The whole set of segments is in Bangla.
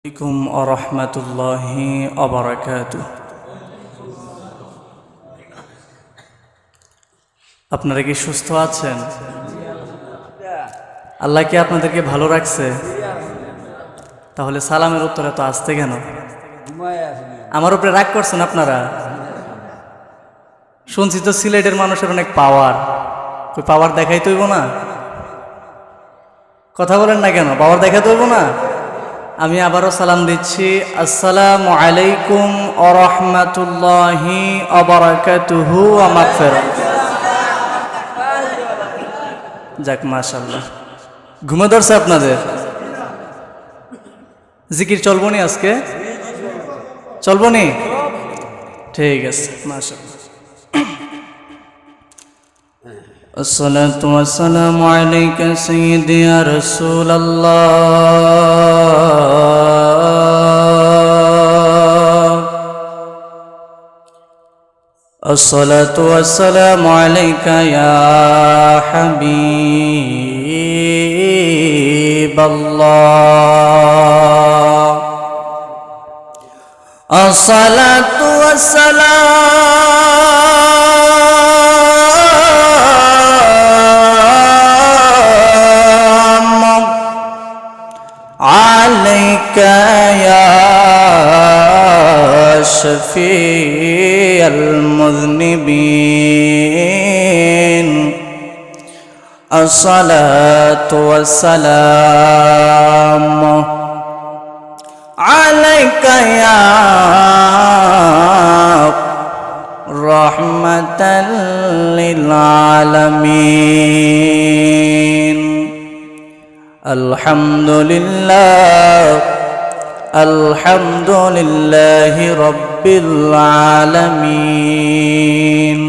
আলাইকুম ওয়া রাহমাতুল্লাহি ওয়া বারাকাতুহু। আপনারা কি সুস্থ আছেন? আল্লাহ কি আপনাদেরকে ভালো রাখছে? তাহলে সালামের উত্তরে তো আসতে কেন? আমার উপরে রাগ করছেন আপনারা? শুনছি তো সিলেটের মানুষের অনেক পাওয়ার, ওই পাওয়ার দেখাইতে হইব না? কথা বলেন না কেন? পাওয়ার দেখাতে হইব না? আমি আবারও সালাম দিচ্ছি, আসসালামু আলাইকুম ওয়া রাহমাতুল্লাহি ওয়া বারাকাতুহু ওয়া মাগফিরাত। যাক, মাশাআল্লাহ। ঘুমে ধরছে আপনাদের? জিকির চলবো নি আজকে? চলবো নি? ঠিক আছে, মাশাআল্লাহ। আসসালাতু ওয়াসসালামু আলাইকা সাইয়্যিদি ইয়া রাসূলাল্লাহ। আসসালাতু ওয়াসসালামু আলাইকা ইয়া হাবিবাল্লাহ। আসসালাতু ওয়াসসালামু আলাইকা ইয়া শাফিয়াল মুযনিবিন। আসসালাতু ওয়াসসালামু আলাইকা ইয়া রাহমাতাল লিল আলামিন। আলহামদুলিল্লাহ, আলহামদুলিল্লাহি রাব্বিল আলামিন।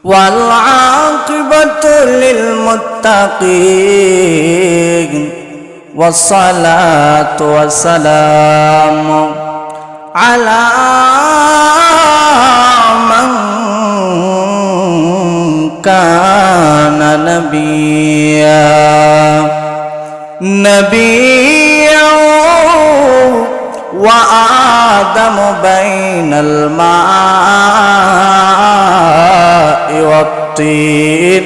ওয়াল আকিবাতু লিল মুত্তাকিন। ওয়াসসালাতু ওয়াসসালামু আলা মান কানা নাবিয়্যা ওয়া আদামু বাইনাল মা'i ওয়াত তিন।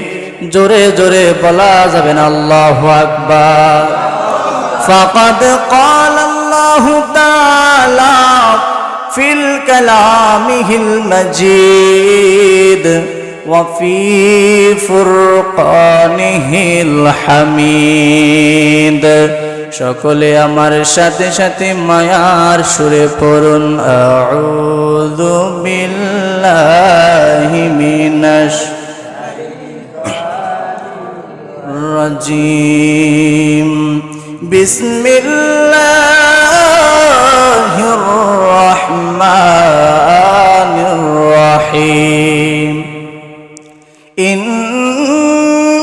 জোরে জোরে বলা যাবে না আল্লাহু আকবার। ফাকাদ ক্বালা আল্লাহু তাআলা ফিল কালামিহিল মাজিদ ওয়া ফি ফুরকানিহিল হামিদ। সকলে আমার সাথে সাথে মায়ার সুরে পড়ুন, আউযু বিল্লাহি মিনাশ রাজিম। বিসমিল্লাহির রহমানির রহিম। ইন্না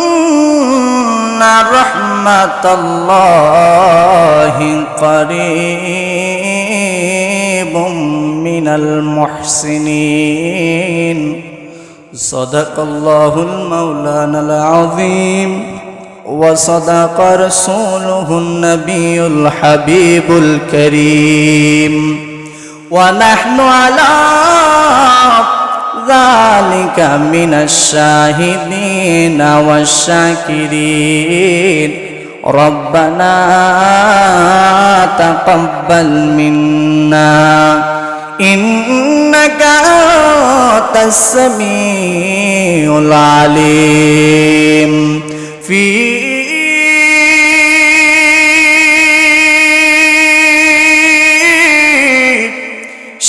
রাহমাতাল্লাহি করিবুম মিনাল মুহসিনিন। সাদাকাল্লাহুল মাওলানাল আযীম ওয়া সাদাকা রাসূলুহুন নাবিয়ুল হাবিবুল কারীম। ওয়া নাহনু আলা যালিকা মিনাশ শাহিদিনা ওয়াশ শাকিরিন। রব্বানা তাকাব্বাল মিন্না ইন্নাকা আনতাস সামিউল আলিম। ফি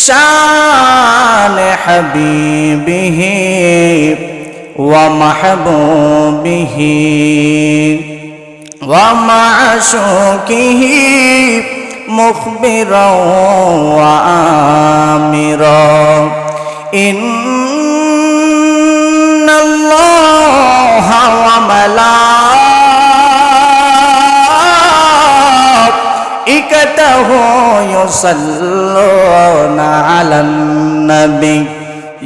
শান হাবিবিহি ওয়া মাহবুবিহি ওয়া মা'শুকিহি মুখবিরা ওয়া আমিরা। ইন্নাল্লাহা ওয়া মালাইকাতাহু ইউসাল্লুনা আলান নবী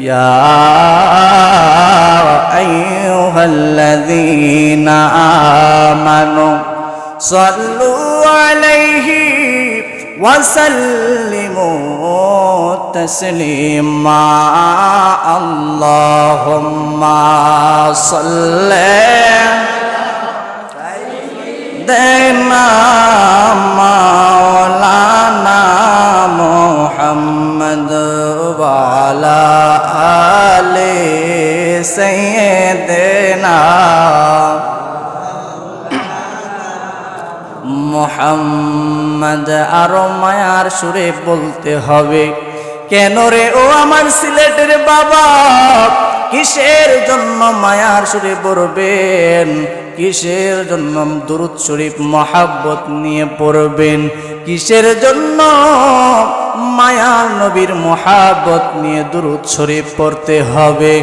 ইয়া আইয়ুহাল্লাযীনা আমানু সাল্লু আলাইহি وسلموا تسليما اللهم صل سيدنا مولانا محمد وعلى آل سيدنا মোহাম্মদ। আরো মায়ার সুরে বলতে হবে, কেন রে ও আমার সিলেটের বাবা, কিসের জন্য মায়ার সুরে পড়বেন, কিসের জন্য দুরূদ শরীফ মহাব্বত নিয়ে পড়বেন, কিসের জন্য মায়ার নবীর মহাব্বত নিয়ে দুরূদ শরীফ পড়তে হবে?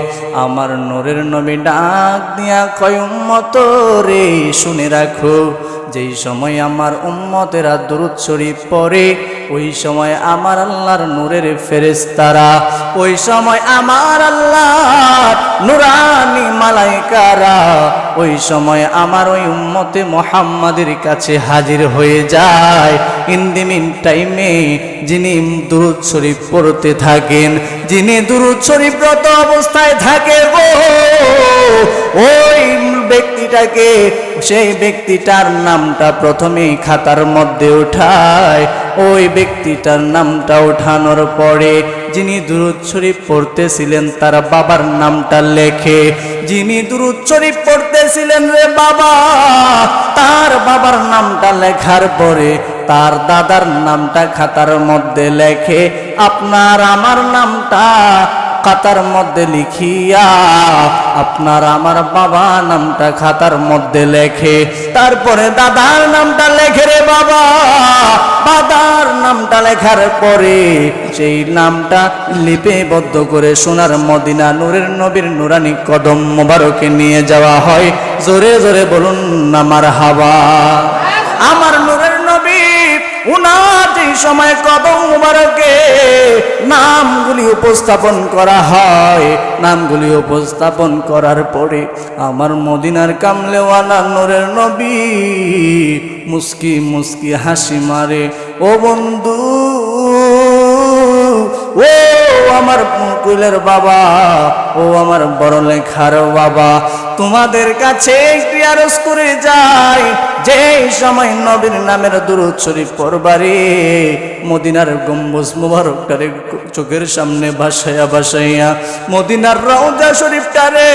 আমার নূরের নবী ডাক দিয়া কয়, উম্মত রে শুনে রাখো, যেই সময় আমার উম্মতেরা দুরূদ শরীফ পড়ে, ওই সময় আমার আল্লাহর নূরের ফেরেশতারা, ওই সময় আমার আল্লাহর নূরানি মালায়েকারা, ওই সময় আমার ওই উম্মতে মুহাম্মাদের কাছে হাজির হয়ে যায়। ইন দি মিন টাইমে যিনি দুরূদ শরীফ পড়তে থাকেন, যিনি দুরূদ শরীফরত অবস্থায় থাকে গো, ওই ব্যক্তিটাকে, সেই ব্যক্তিটার নামটা প্রথমেই খাতার মধ্যে উঠায়। ওই ব্যক্তিটার নামটা ওঠানোর পরে যিনি দুরূদ শরীফ পড়তেছিলেন তার বাবার নামটা লেখে। যিনি দুরূদ শরীফ পড়তেছিলেন রে বাবা, তার বাবার নামটা লেখার পরে তার দাদার নামটা খাতার মধ্যে লেখে। আপনার আমার নামটা খাতার মধ্যে লিখিয়া আপনার আমার বাবা নামটা খাতার মধ্যে লেখে। তারপরে দাদার নামটা লেখে রে বাবা। দাদার নামটা লেখার পরে সেই নামটা লিপিবদ্ধ করে সোনার মদিনা নূরের নবীর নুরানি কদম মোবারকে নিয়ে যাওয়া হয়। জোরে জোরে বলুন না মারহাবা। আমার নূরের নবী উনার যে সময় কদম মুবারকে নামগুলি উপস্থাপন করা হয়, নামগুলি উপস্থাপন করার পরে আমার মদিনার কামলেওয়ালা নূরের নবী মুস্কি মুস্কি হাসি মারে। ও বন্ধু, ও আমার কুলের বাবা, ও আমার বড় লেখার বাবা, তোমাদের কাছে একটি আরজ করে যাই, যে সময় নবীর নামের দুরূদ শরীফ পড়বারে মদিনার গম্বুজ মুবারকটারে চোখের সামনে ভাসাইয়া ভাসাইয়া মদিনার রওজা শরীফটারে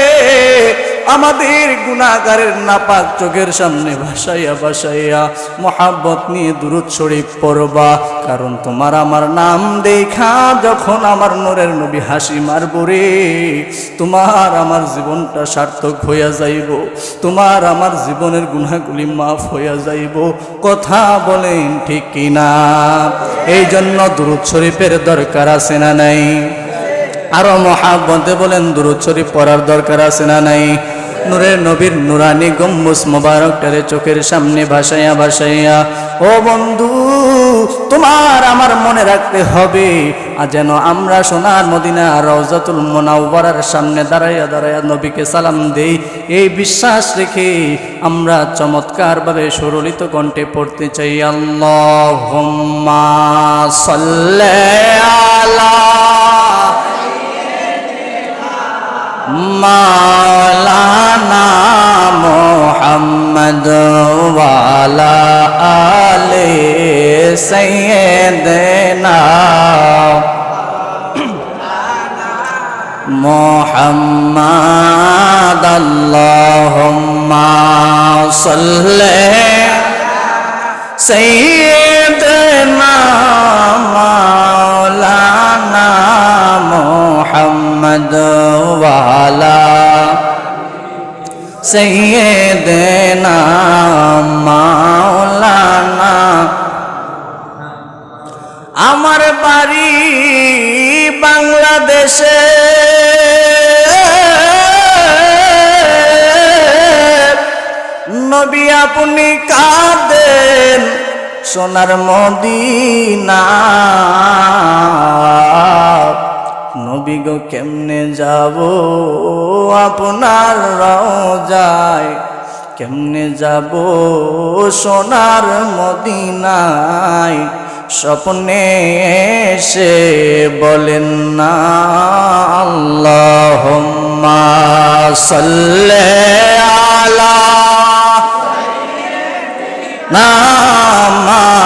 আমাদের গুনাহগারের নাপাক চোখের সামনে ভাসাইয়া ভাসাইয়া মহাব্বত নিয়ে দুরূদ শরীফ পড়বা। কারণ তোমার আমার নাম দেখা যখন আমার নূরের নবী হাসি মারব রে, তোমার আমার জীবনটা সার্থক হইয়া যাইব, তোমার আমার জীবনের গুনাহগুলি মাফ হইয়া যাইব। কথা বলেন ঠিক কিনা? এই জন্য দুরূদ শরীফের দরকার আছে না নাই? আরো মহাব্বতে বলেন দুরূদ শরীফ পড়ার দরকার আছে না নাই? নূরের নবীর নুরানি গম্বুজ মোবারকটারে চোখের সামনে ভাসাইয়া ভাসাইয়া ও বন্ধু, তোমার আমার মনে রাখতে হবে যেন আমরা সোনার মদিনা রওজাতুল মুনাওয়ারার সামনে দাঁড়াইয়া দাঁড়াইয়া নবীকে সালাম দেই। এই বিশ্বাস রেখে আমরা চমৎকারভাবে সুরলিত কণ্ঠে পড়তে চাই, আল্লাহুম্মা সাল্লি আলা মাওলানা মুহাম্মদ ওয়া আলা আলি সাইয়্যিদিনা মুহাম্মদ। আল্লাহুম্মা সাল্লি সাইয়্যিদিনা মাওলানা মুহাম্মদ ওয়া আলা সাইয়্যিদিনা মাওলানা। আমার বাড়ি বাংলাদেশে, নবী আপনি কাঁদেন সোনার মদিনা। নবী গো কেমনে যাব আপনার রওজায়, কেমনে যাব সোনার মদিনায়। স্বপ্নে এসে বলেন না আল্লাহুম্মা সাল্লি আলা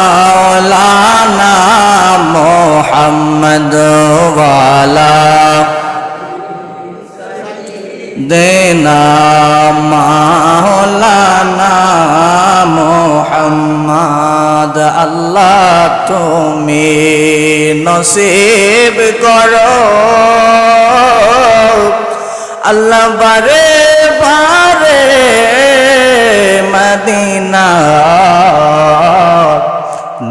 মাওলানা মুহাম্মদ ওয়া আলা দেনা মাওলানা মুহাম্মদ। আল্লাহ তুমি নসিব করো আল্লাহ বারে বারে মদিনা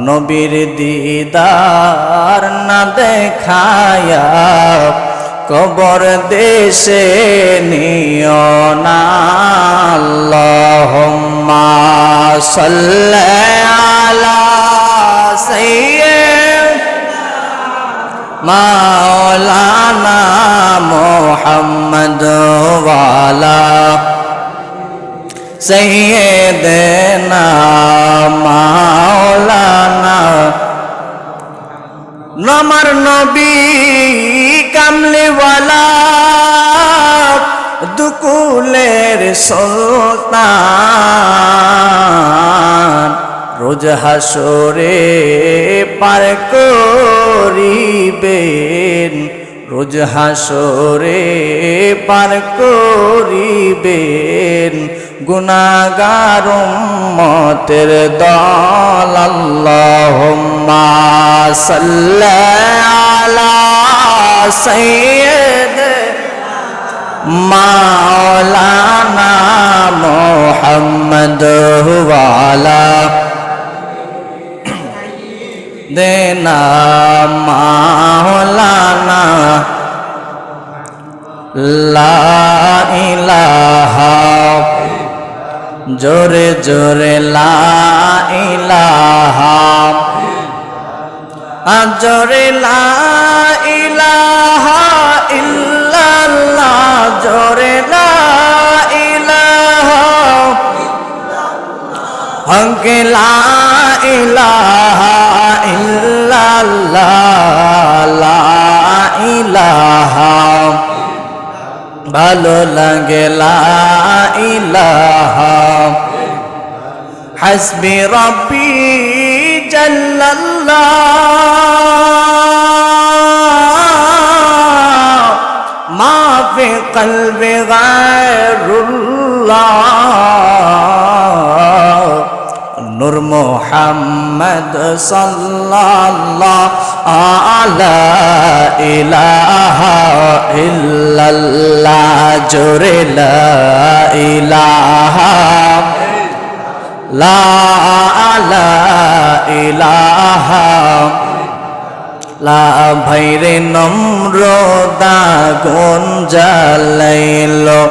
নবীর দিদার না দেখায়া কবর দেশে নিও না আল্লাহুম্মা সাল্লি আলা সাইয়্যিদিনা মাওলানা মুহাম্মদ ওয়া আলা সাইয়্যিদিনা মাওলানা আমার নবী কামলিওয়ালা দুকুলের সুলতান রোজ হাসরে পার করিবেন রোজ হাসরে পার করিবেন গুনাহগার উম্মতের দল। আল্লাহুম্মা সাল্লি আলা সাইয়্যিদিনা মাওলানা মুহাম্মদ ওয়া আলা দেনা মাওলানা লা ইলাহা জোরে জোরে লা ইলাহা জোরে লা ইলাহা ইল্লাল্লাহ জোরে লা ইলাহা হক লা ইলাহা ইল্লাল্লাহ লা ইলাহা ভালো লাগে লা ইলাহা হাসবি রব্বি জাল্লাল্লাহ মা ফি কলবি গায়রুল্লাহ নূর মুহাম্মদ সাল্লাল্লাহু আলা ইলাহা ইল্লাল্লাহ জোরে লা ইলাহা লা ইলাহা লা ভাইরে নম্রতা গুণ জ্বালাইলো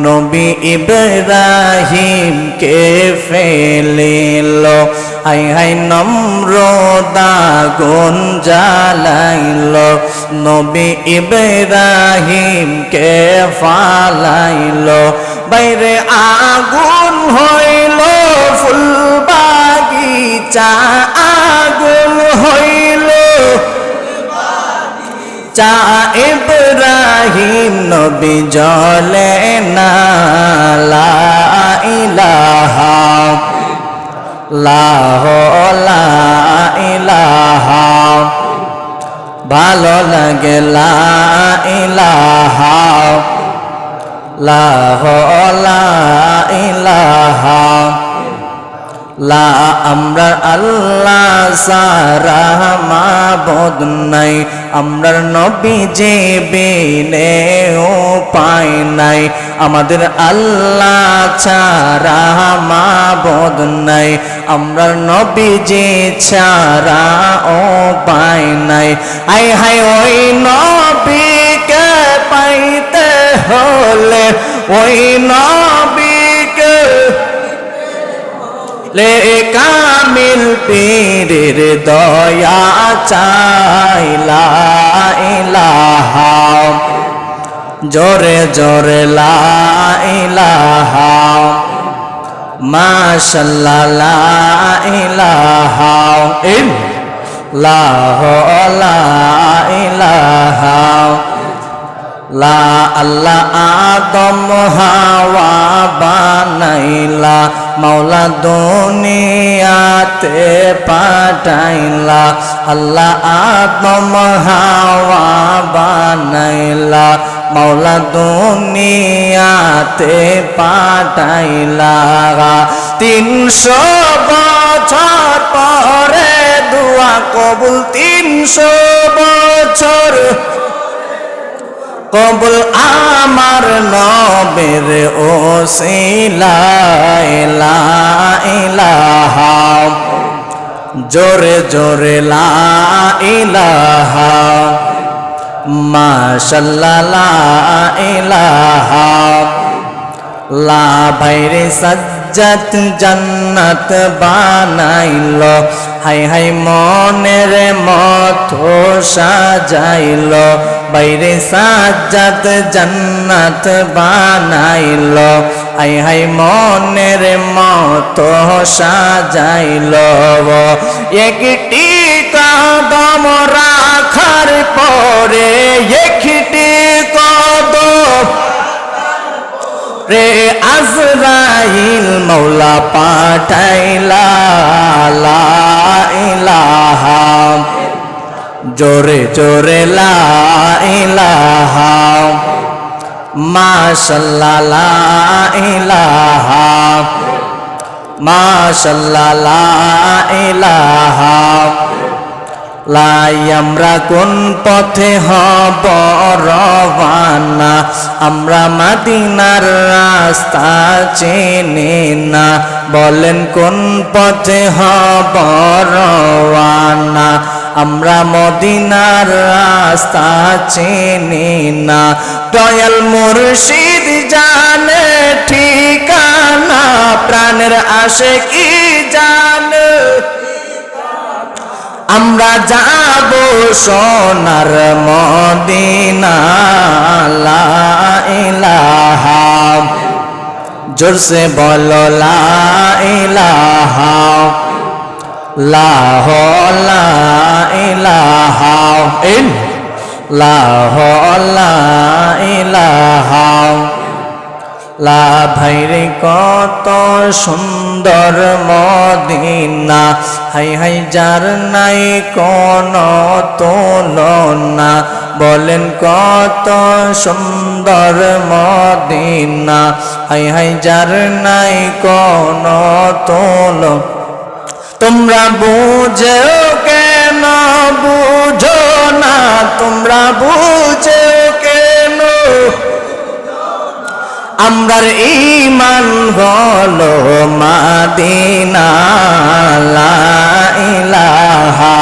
নবী ইব্রাহিম কে ফেলিলো হাই হাই নম্রতা গুণ জ্বালাইলো নবী ইব্রাহিম কে ফালাইলো বাইরে আগুন হইল ফুল বাগিচা আগুন হইল চা ইব্রাহিম নবী জ্বলে না লা ইলাহা লা ইলাহা ভালো লাগে লা ইলাহা লা ইলাহা লা আমরার আল্লাহ সারা মাবুদ নাই আমরার নবী যে বিনে উপায় নাই আমাদের আল্লাহ ছাড়া মাবুদ নাই আমরার নবী যে ছাড়া উপায় নাই হাই হাই ওই নবীকে পাইতে হলে ওই নবীকে লে কামিল পীরের দয়া চাই লা ইলাহা জোরে জোরে লা ইলাহা মাশাআল্লাহ লা ইলাহা লা ইলাহা লা আল্লাহ আদম হাওয়া বানাইলা মাওলা দুনিয়াতে পাঠাইলা আল্লাহ আদম হাওয়া বানাইলা মাওলা দুনিয়াতে পাঠাইলা 300 বছর পরে দোয়া কবুল 300 বছর কবুল আমার নবীর ওসিলায় লা ইলাহা জোরে জোরে লা ইলাহা মাশাআল্লাহ লা ইলাহা লা ভাইরে সাজ্জাত জান্নাত বানাইলো হাই হাই মনের মতো সাজাইলো বাইরে সাজ্জাত জান্নাত বানাইলো হাই হাই মনের মতো সাজাইলো একটি কদম রাখার পরে একটি কদম রে আজরাইল মৌলা পাঠাইলা লা ইলাহা জোরে জোরে লা ইলাহা মাশাআল্লাহ লা ইলাহা মাশাআল্লাহ লা ইলাহা লাই আমরা কোন পথে হব রওয়ানা আমরা মদিনার রাস্তা চিনি না বলেন কোন পথে হব রওয়ানা আমরা মদিনার রাস্তা চিনি না দয়াল মুর্শিদ জানে ঠিকানা প্রাণের আশিকি জানে আমরা যাব সোনার মদিনা লা ইলাহা জোরসে বলো লা ইলাহা লা ইলাহা লা ইলাহা লা ভাইরে কত সুন্দর মদিনা হাই হাই যার নাই কোন তুলনা বলেন কত সুন্দর মদিনা হাই হাই যার নাই কোন তুলনা তোমরা বুঝো কেন বুঝো না তোমরা বুঝো কেন আমরার ঈমান হলো মদিনা লা ইলাহা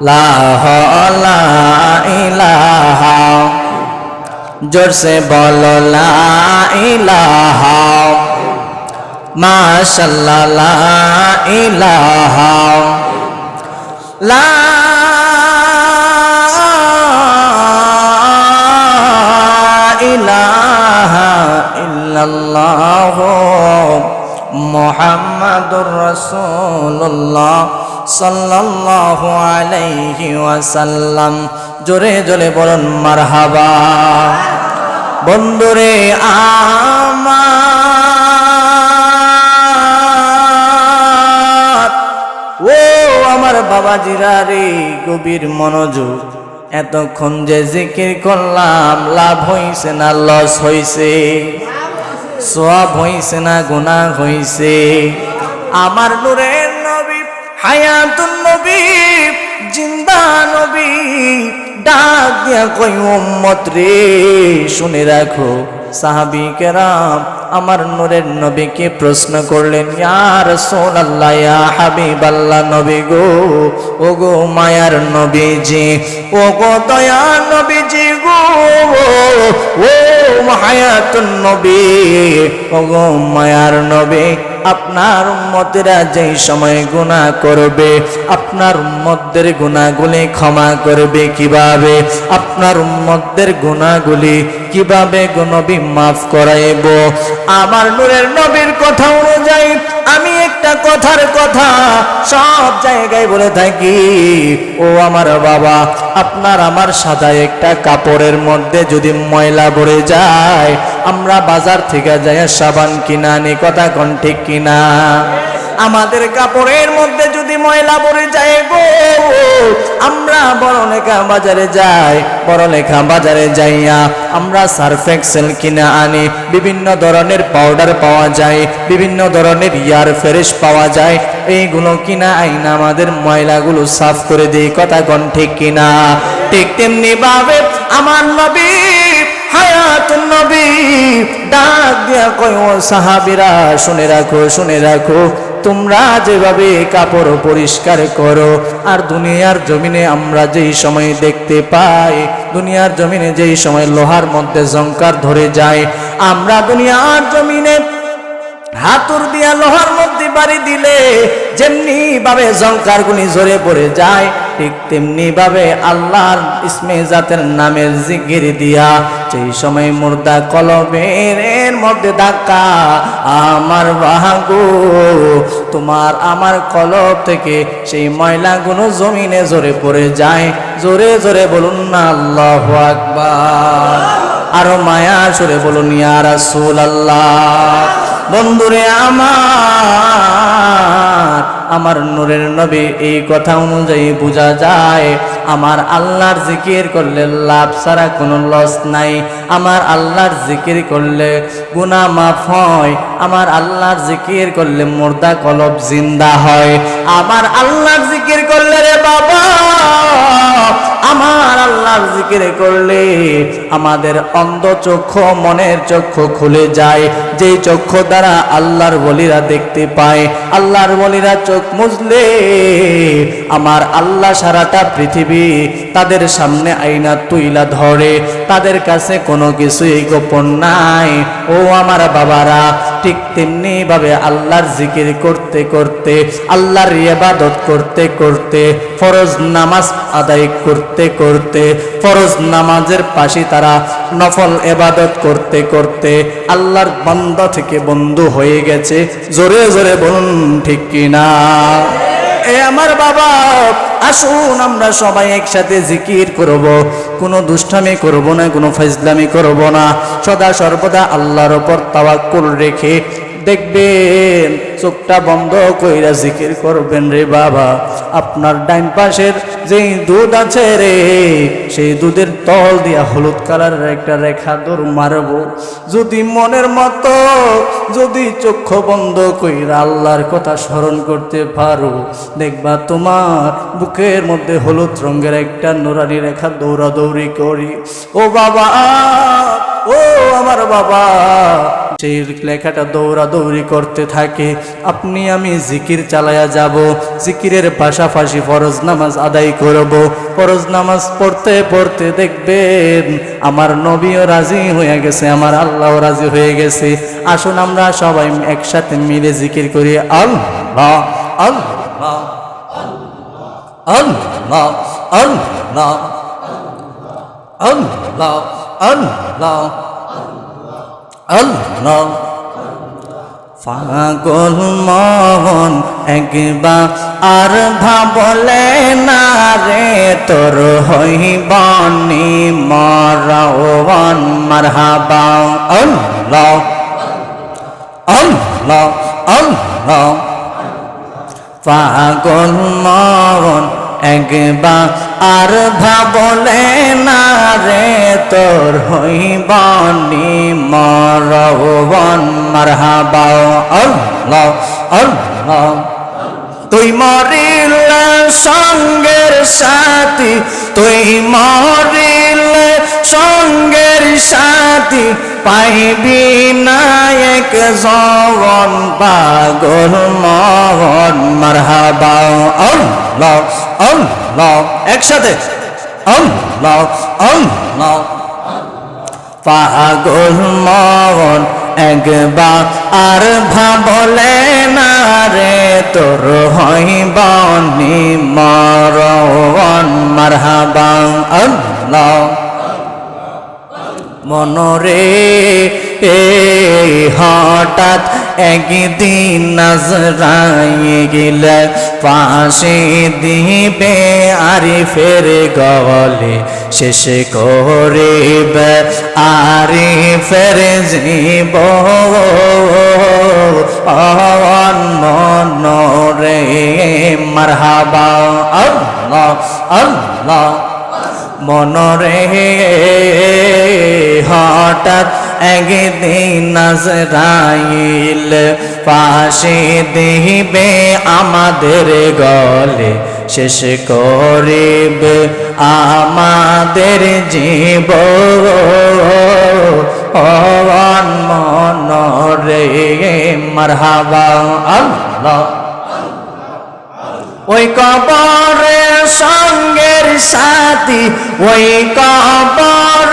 লা ইলাহা জোরসে বলো লা ইলাহা মাশাআল্লাহ লা ইলাহা লা ইলাহা ইল্লাল্লাহ মুহাম্মাদুর রাসূলুল্লাহ সাল্লাল্লাহু আলাইহি ওয়াসাল্লাম জোরে জোরে বলুন মারহাবা বন্ধুরে আমার ও আমার বাবাজিরা রে গভীর মনোযোগ এতক্ষণ যে জিকির করলাম লাভ হইছে না লস হইছে সওয়াব হইছে না গুনাহ হইছে আমার নূরের নবী হায়াতুন নবী জিন্দা নবী ডাক দিয়া কই উম্মত রে শুনে রাখো সাহাবী কেরাম আমার নূরের নবীকে প্রশ্ন করলেন ইয়া রাসূলুল্লাহ ইয়া হাবিবাল্লাহ নবী গো ও গো মায়ার নবীজি ও গো দয়ার নবীজি গো ও হায়াতুন নবী ও গো মায়ার নবী আপনার উম্মতেরা যেই সময় গুনাহ করবে আপনার উম্মতদের গুনাহগুলি ক্ষমা করবে কিভাবে, আপনার উম্মতদের গুনাহগুলি কিভাবে নবী মাফ করাইব। আমার নূরের নবীর কথা অনুযায়ী আমি একটা কথার কথা সব জায়গায় বলে থাকি, ও আমার বাবা, আপনার আমার সাদা একটা কাপড়ের মধ্যে যদি ময়লা ভরে যায়, আমরা বাজার থেকে যাই সাবান কিনা আনি, কথা কোন ঠিক কিনা? আমাদের কাপড়ের মধ্যে যদি ময়লা ভরে যায় গো, আমরা বড়লেখা বাজারে যাই, বড়লেখা বাজারে যাইয়া আমরা সার্ফ এক্সেল কিনে আনি, বিভিন্ন ধরনের পাউডার পাওয়া যায়, বিভিন্ন ধরনের ইয়ার ফ্রেশ পাওয়া যায়, এইগুলো কিনা আইনা আমাদের ময়লাগুলো সাফ করে দিই, কথা কোন ঠিক কিনা? ঠিক তেমনি ভাবে আমার নবী হায়াতুন নবী ডাক দিয়া কয়, ও সাহাবীরা শুনে রাখো, শুনে রাখো, তোমরা যেভাবে কাপড় পরিষ্কার করো, আর দুনিয়ার জমিনে আমরা যেই সময় দেখতে পাই, দুনিয়ার জমিনে যেই সময় লোহার মধ্যে জংকার ধরে যায়, আমরা দুনিয়ার জমিনে হাতুর দিয়া লোহার মধ্যে বাড়ি দিলে যেমনি ভাবে জংকারগুলি ঝরে পড়ে যায়, ঠিক তেমনি ভাবে আল্লাহর ইসমে জাতের নামের জিকির দিয়া সেই সময় মুর্দা কলবের মধ্যে ধাক্কা, আমার বাহাগো তোমার আমার কলব থেকে সেই ময়লাগুলো জমিনে ঝরে পড়ে যায়। জোরে জোরে বলুন না আল্লাহু আকবার, আরো মায়া সুরে বলুন ইয়া রাসূলুল্লাহ। বন্ধুরে আমার নূরের নবী এই কথা অনুযায়ী বোঝা যায়, আমার আল্লাহর জিকির করলে লাভ ছাড়া কোনো লস নাই, আমার আল্লাহর জিকির করলে গুনাহ মাফ হয়, আমার আল্লাহর জিকির করলে মুর্দা কলব জিন্দা হয়, আমার আল্লাহর জিকির করলে রে বাবা, আমার আল্লাহর জিকির করলে আমাদের অন্ধ চক্ষু মনের চক্ষু খুলে যায়, যেই চক্ষু দ্বারা আল্লাহর ওলিরা দেখতে পায়। আল্লাহর ওলিরা চোখ মুজলে আমার আল্লাহ সারাটা পৃথিবী তাদের সামনে আইনা তুইলা ধরে, তাদের কাছে কোনো কিছুই গোপন নাই। ও আমার বাবারা, ঠিক তেমনি ভাবে আল্লাহর জিকির করতে করতে, আল্লাহর ইবাদত করতে করতে, ফরজ নামাজ আদায় করতে করতে, ফরজ নামাজের পাশে তারা নফল ইবাদত করতে করতে আল্লাহর বান্দা থেকে বন্ধু হয়ে গেছে। জোরে জোরে বলুন ঠিক কিনা? এ আমার বাবা, আসুন আমরা সবাই একসাথে জিকির করব, কোনো দুষ্টামি করব না, কোনো ফাজলামি করব না, সদা সর্বদা আল্লাহর উপর তাওয়াক্কুল রেখে দেখবেন চোখটা বন্ধ কইরা জিকির করবেন রে বাবা। আপনার ডাইন পাশের যেই দুধ আছে রে, সেই দুধের তল দিয়া হলুদ কালারের একটা রেখা দৌড় মারবো। যদি মনের মতো যদি চক্ষু বন্ধ কইরা আল্লাহর কথা স্মরণ করতে পারো, দেখবা তোমার বুকের মধ্যে হলুদ রঙের একটা নুরানি রেখা দৌড়াদৌড়ি করি। ও বাবা, ও আমার বাবা, সেই লেখাটা দৌড়াদৌড়ি করতে থাকে। আপনি আমি জিকির চালায়া যাব, জিকিরের পাশাপাশি ফরজ নামাজ আদায় করব। ফরজ নামাজ পড়তে পড়তে দেখবেন আমার নবীও রাজি হয়ে গেছে, আমার আল্লাহও রাজি হয়ে গেছে। আসুন আমরা সবাই একসাথে মিলে জিকির করি। আল্লাহ আল্লাহ আল্লাহ আল্লাহ আল্লাহ আল্লাহ আল্লাহ। পাগল মন একবার আর ভাবলে না রে, তোর হইবনি মরওয়ান মারহাবা। আল্লাহ আল্লাহ আল্লাহ। পাগল মন একবার আর ভাবলে না রে, তোর হইবনি মরওয়ান মারহাবা। আল্লাহ আল্লাহ। তুই মরিলে সঙ্গের সাথী, তুই মরিলে সঙ্গের সাথী, পাইবি না এক জওয়ান পাগল মন মারহাবা। আল্লাহ আল্লাহ। একসাথে আল্লাহ আল্লাহ। পাগল মন একবার আর ভাবলে না রে তোর হইব নিমরণ মারহাবা আল্লাহ মনরে হঠাৎ একদিন নজরায় গেলে পাশে দিবে আরিফের গলে শেষ করিবে আরিফের জীবন মনরে মারহাবা আল্লাহ আল্লাহ মনরে হঠাৎ একদিন নজরাইল পাশে দিবে আমাদের গলে শেষ করিবে আমাদের জীবন মনরে মারহাবা আল্লাহ ওই কবরে সঙ্গের সাথী ওই কবর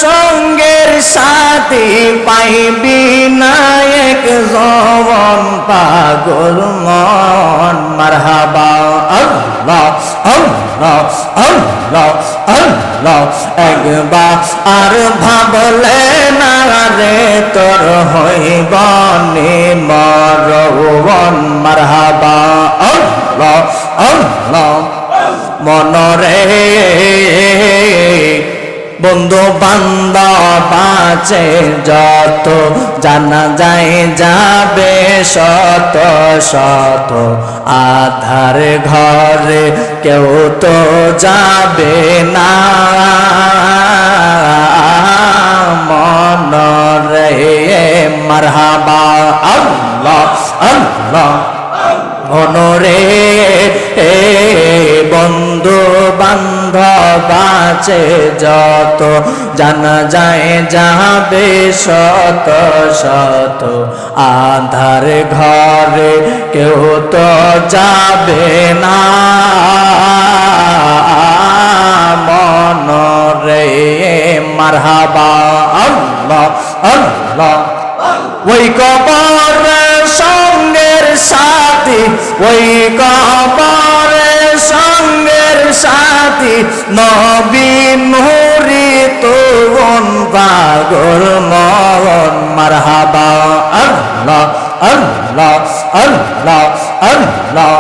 সঙ্গের সাথী পাইবি না এক জবান পাগল মন মারহাবা আল্লাহ আল্লাহ আল্লাহ আল্লাহ একবার আর ভাবলে না রে তোর হইব নিমরণ মারহাবা আল্লাহ আল্লাহ মনরে বন্ধু বান্ধব আছে যত জানা যায় যাবে শত শত আধার ঘরে কেউ তো যাবে না মনরে মারহাবা আল্লাহ আল্লাহ মনরে বন্ধু বান্ধব আছে যত জানা যায় যাবে শত শত আধার ঘরে কেউ তো যাবে না মনরে মারহাবা আল্লাহ আল্লাহ ওই কবর সঙ্গের সাথী ওই কবর সঙ্গের সাথী নবী নুরি তোন পাগল মন মারহাবা আল্লাহ আল্লাহ আল্লাহ আল্লাহ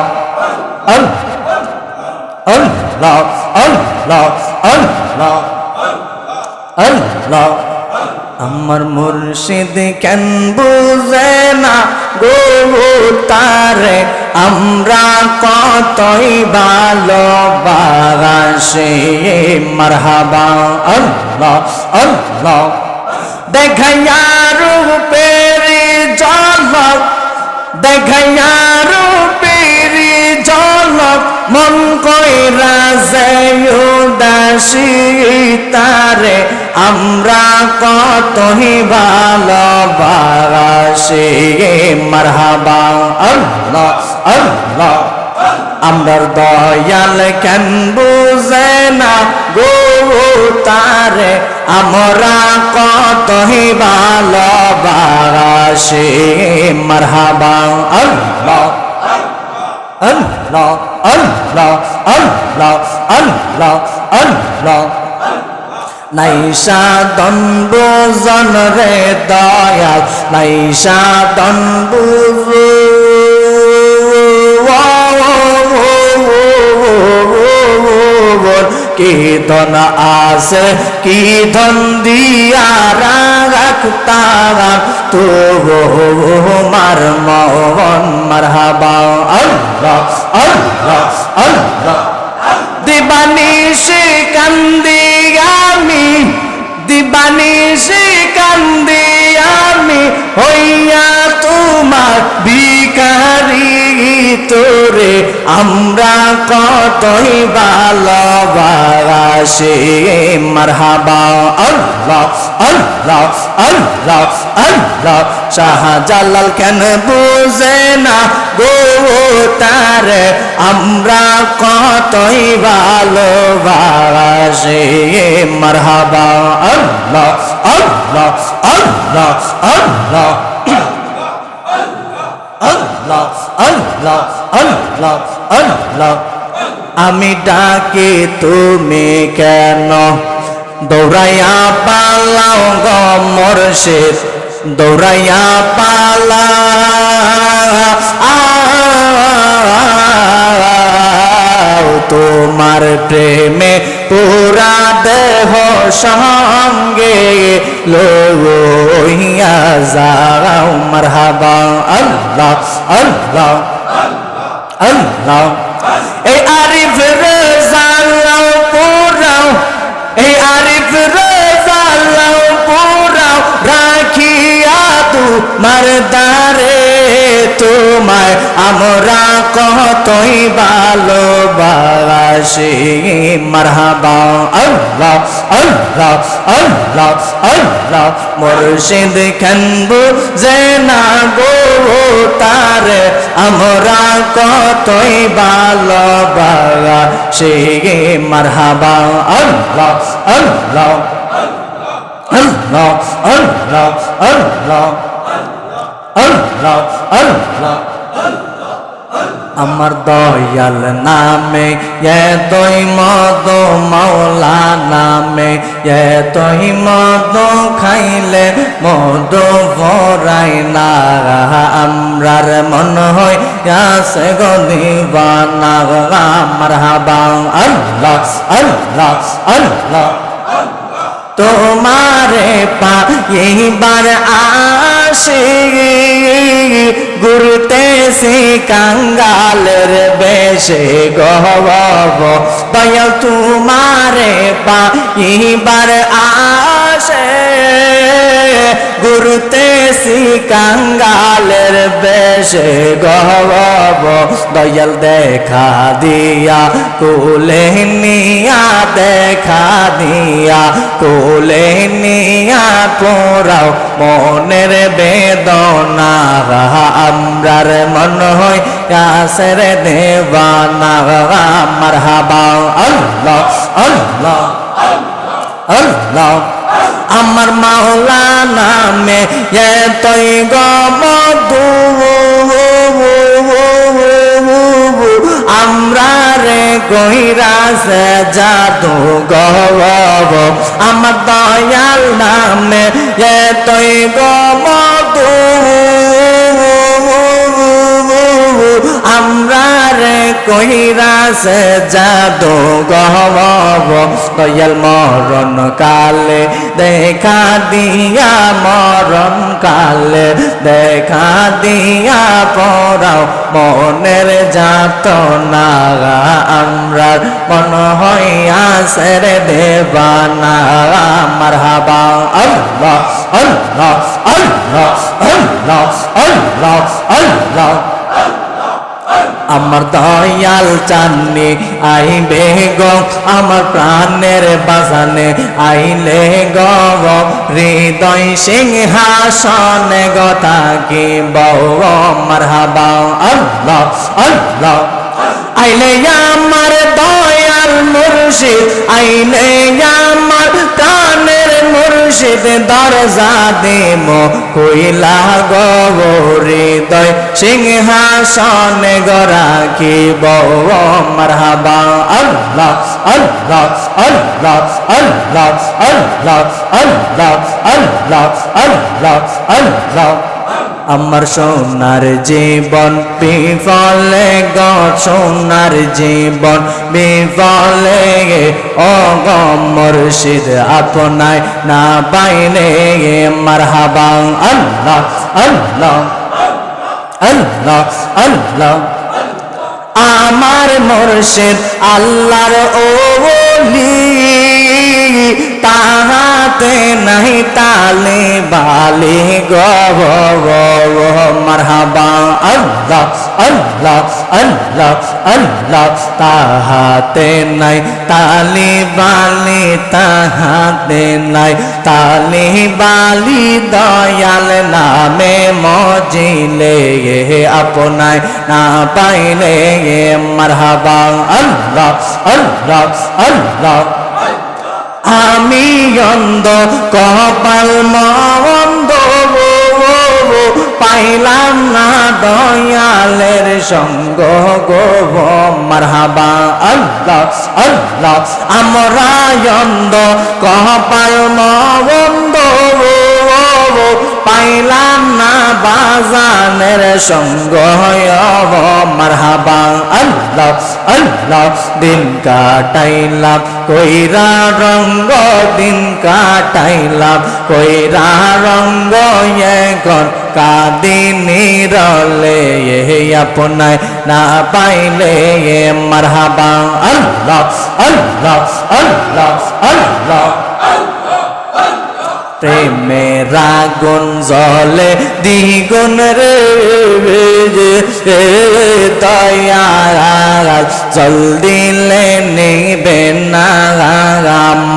আল্লাহ আল্লাহ আল্লাহ আল্লাহ আমার মুর্শিদ কেন বুঝে না গো তারে আমরা কতই ভালোবাসি মারহাবা আল্লাহ আল্লাহ দেখাইয়া রূপের ঝলক দেখাইয়া রূপের ঝলক মন কইরা যায় উদাসী তারে আমরা কতই ভালোবাসি মারহাবা আল্লাহ আল্লাহ আমরার দয়াল কেন বুঝে না গো তারে আমরা কতই ভালোবাসি মারহাবা আল্লাহ আল্লাহ আল্লাহ আল্লাহ আল্লাহ আল্লাহ নাইসা দনবুজন রে দয়াল নাইসা দনবুজন কি ধন আছে কি ধন দিয়া রাখতাম তো মার মন মারহাবা আল্লাহ আল্লাহ আল্লাহ দিবানিশি কান্দি আমি দিবানিশি কান্দি আমি হইয়া তোমার ভিখারি তোরে আমরা কতই ভালোবাসি মারহাবা আল্লাহ আল্লাহ আল্লাহ আল্লাহ শাহজালাল কেন বুঝে না গো তারে আমরা কতই ভালোবাসি মারহাবা আল্লাহ আল্লাহ আল্লাহ আল্লাহ আল্লাহ আল্লাহ আল্লাহ আল্লাহ আমি ডাকি তুমি কেন দৌড়াইয়া পালাও গো মুর্শিদ দৌড়াইয়া পালাও তোমার প্রেমে পুরা দেহ সঙ্গে লইয়া যাও মারহাবা আল্লাহ আল্লাহ আল্লাহ এই আরিফ রেজালাও পুরাও এই আরিফ রেজালাও পুরাও রাখিয়া তোমার দারে তোমায় আমরা কতই ভালোবাসি মারহাবা আল্লাহ আল্লাহ আল্লাহ আল্লাহ মুর্শিদ কেন বুঝে না গো তারে আমরা কতই ভালোবাসি মারহাবা আল্লাহ আল্লাহ আল্লাহ আল্লাহ আল্লাহ আল্লাহ আল্লাহ আমার দয়াল নামে এতই মদ মাওলা নামে এতই মদ খাইলে মদ ভরাই না আমরার মন হয় আছে গো দিবানা মারহাবা আল্লাহ আল্লাহ আল্লাহ তোমারে পাইবার আসে ঘুরতেছি কাঙ্গালের বেশে গহব দয়াল তোমারে পাইবার আসে ঘুরতেছি কাঙ্গালের বেশে গহব দয়াল দেখা দিয়া কোলে নিয়া দেখা দিয়া কোলে নিয়া পোরাও মনের বেদনা আমরার মন হয় কাছের দেবানা মারহাবা আল্লাহ আল্লাহ আল্লাহ আমার মাওলা নামে এতই গমদু আমরা রে কইরাছে জাদু গব আমার দয়াল নামে এতই গমদু আমরা রে কইরাছে জাদু গব দয়াল মরণ কালে দেখা দিয়া মরণ কালে দেখা দিয়া পড়াও মনের যাত না আমরা মন হইয়াছে রে দেবানা মারহাবা আল্লাহ আল্লাহ আল্লাহ আল্লাহ আল্লাহ আল্লাহ আমার দয়াল চাননি আইবে গো আমার প্রাণের বাজানে আইলে গো হৃদয় সিংহাসনে গো থাকি বউ মারহাবা আল্লাহ আল্লাহ আইলে আমার দয়াল মুর্শিদ আইলে আমার প্রাণের মুর্শিদ দরজা দেম কইলা গো হৃদয় সিংহাসনে গো রাখিব মারহাবা আল্লাহ আল্লাহ আল্লাহ আল্লাহ আল্লাহ আল্লাহ আল্লাহ আল্লাহ আল্লাহ আমার সোনার জীবন বিফলে গো সোনার জীবন বিফলে ও গো মুর্শিদ আপনায় না পাইলে মারহাবা আল্লাহ আল্লাহ আল্লাহ আল্লাহ আমার মুর্শিদ আল্লাহর ওলি তাহা হাতে নাই তালে বালি গো মারহাবা আল্লাহ আল্লাহ আল্লাহ আল্লাহ তাহাতে নাই তালি বালি তাহাতে নাই তালি বালি দয়াল নামে মজিলে আপনায় না পাইলে মারহাবা আল্লাহ আল্লাহ আল্লাহ আমি অন্ধ কপাল মন্দ পাইলাম না দয়ালের সঙ্গ গো মারহাবা আল্লাহ আল্লাহ আমরা অন্ধ কপাল মন্দ পাইলাম না বাজানের সঙ্গ মারহাবা আল্লাহ আল্লাহ দিন কাটাইলাম কইরা রঙ্গ দিন কাটাইলাম কইরা রঙ্গ এখন কাদিনী রলে আপনায় না পাইলে মারহাবা আল্লাহ আল্লাহ আল্লাহ আল্লাহ প্রেমের আগুন জ্বলে দ্বিগুণ রে দয়া জল দিলে নিবে না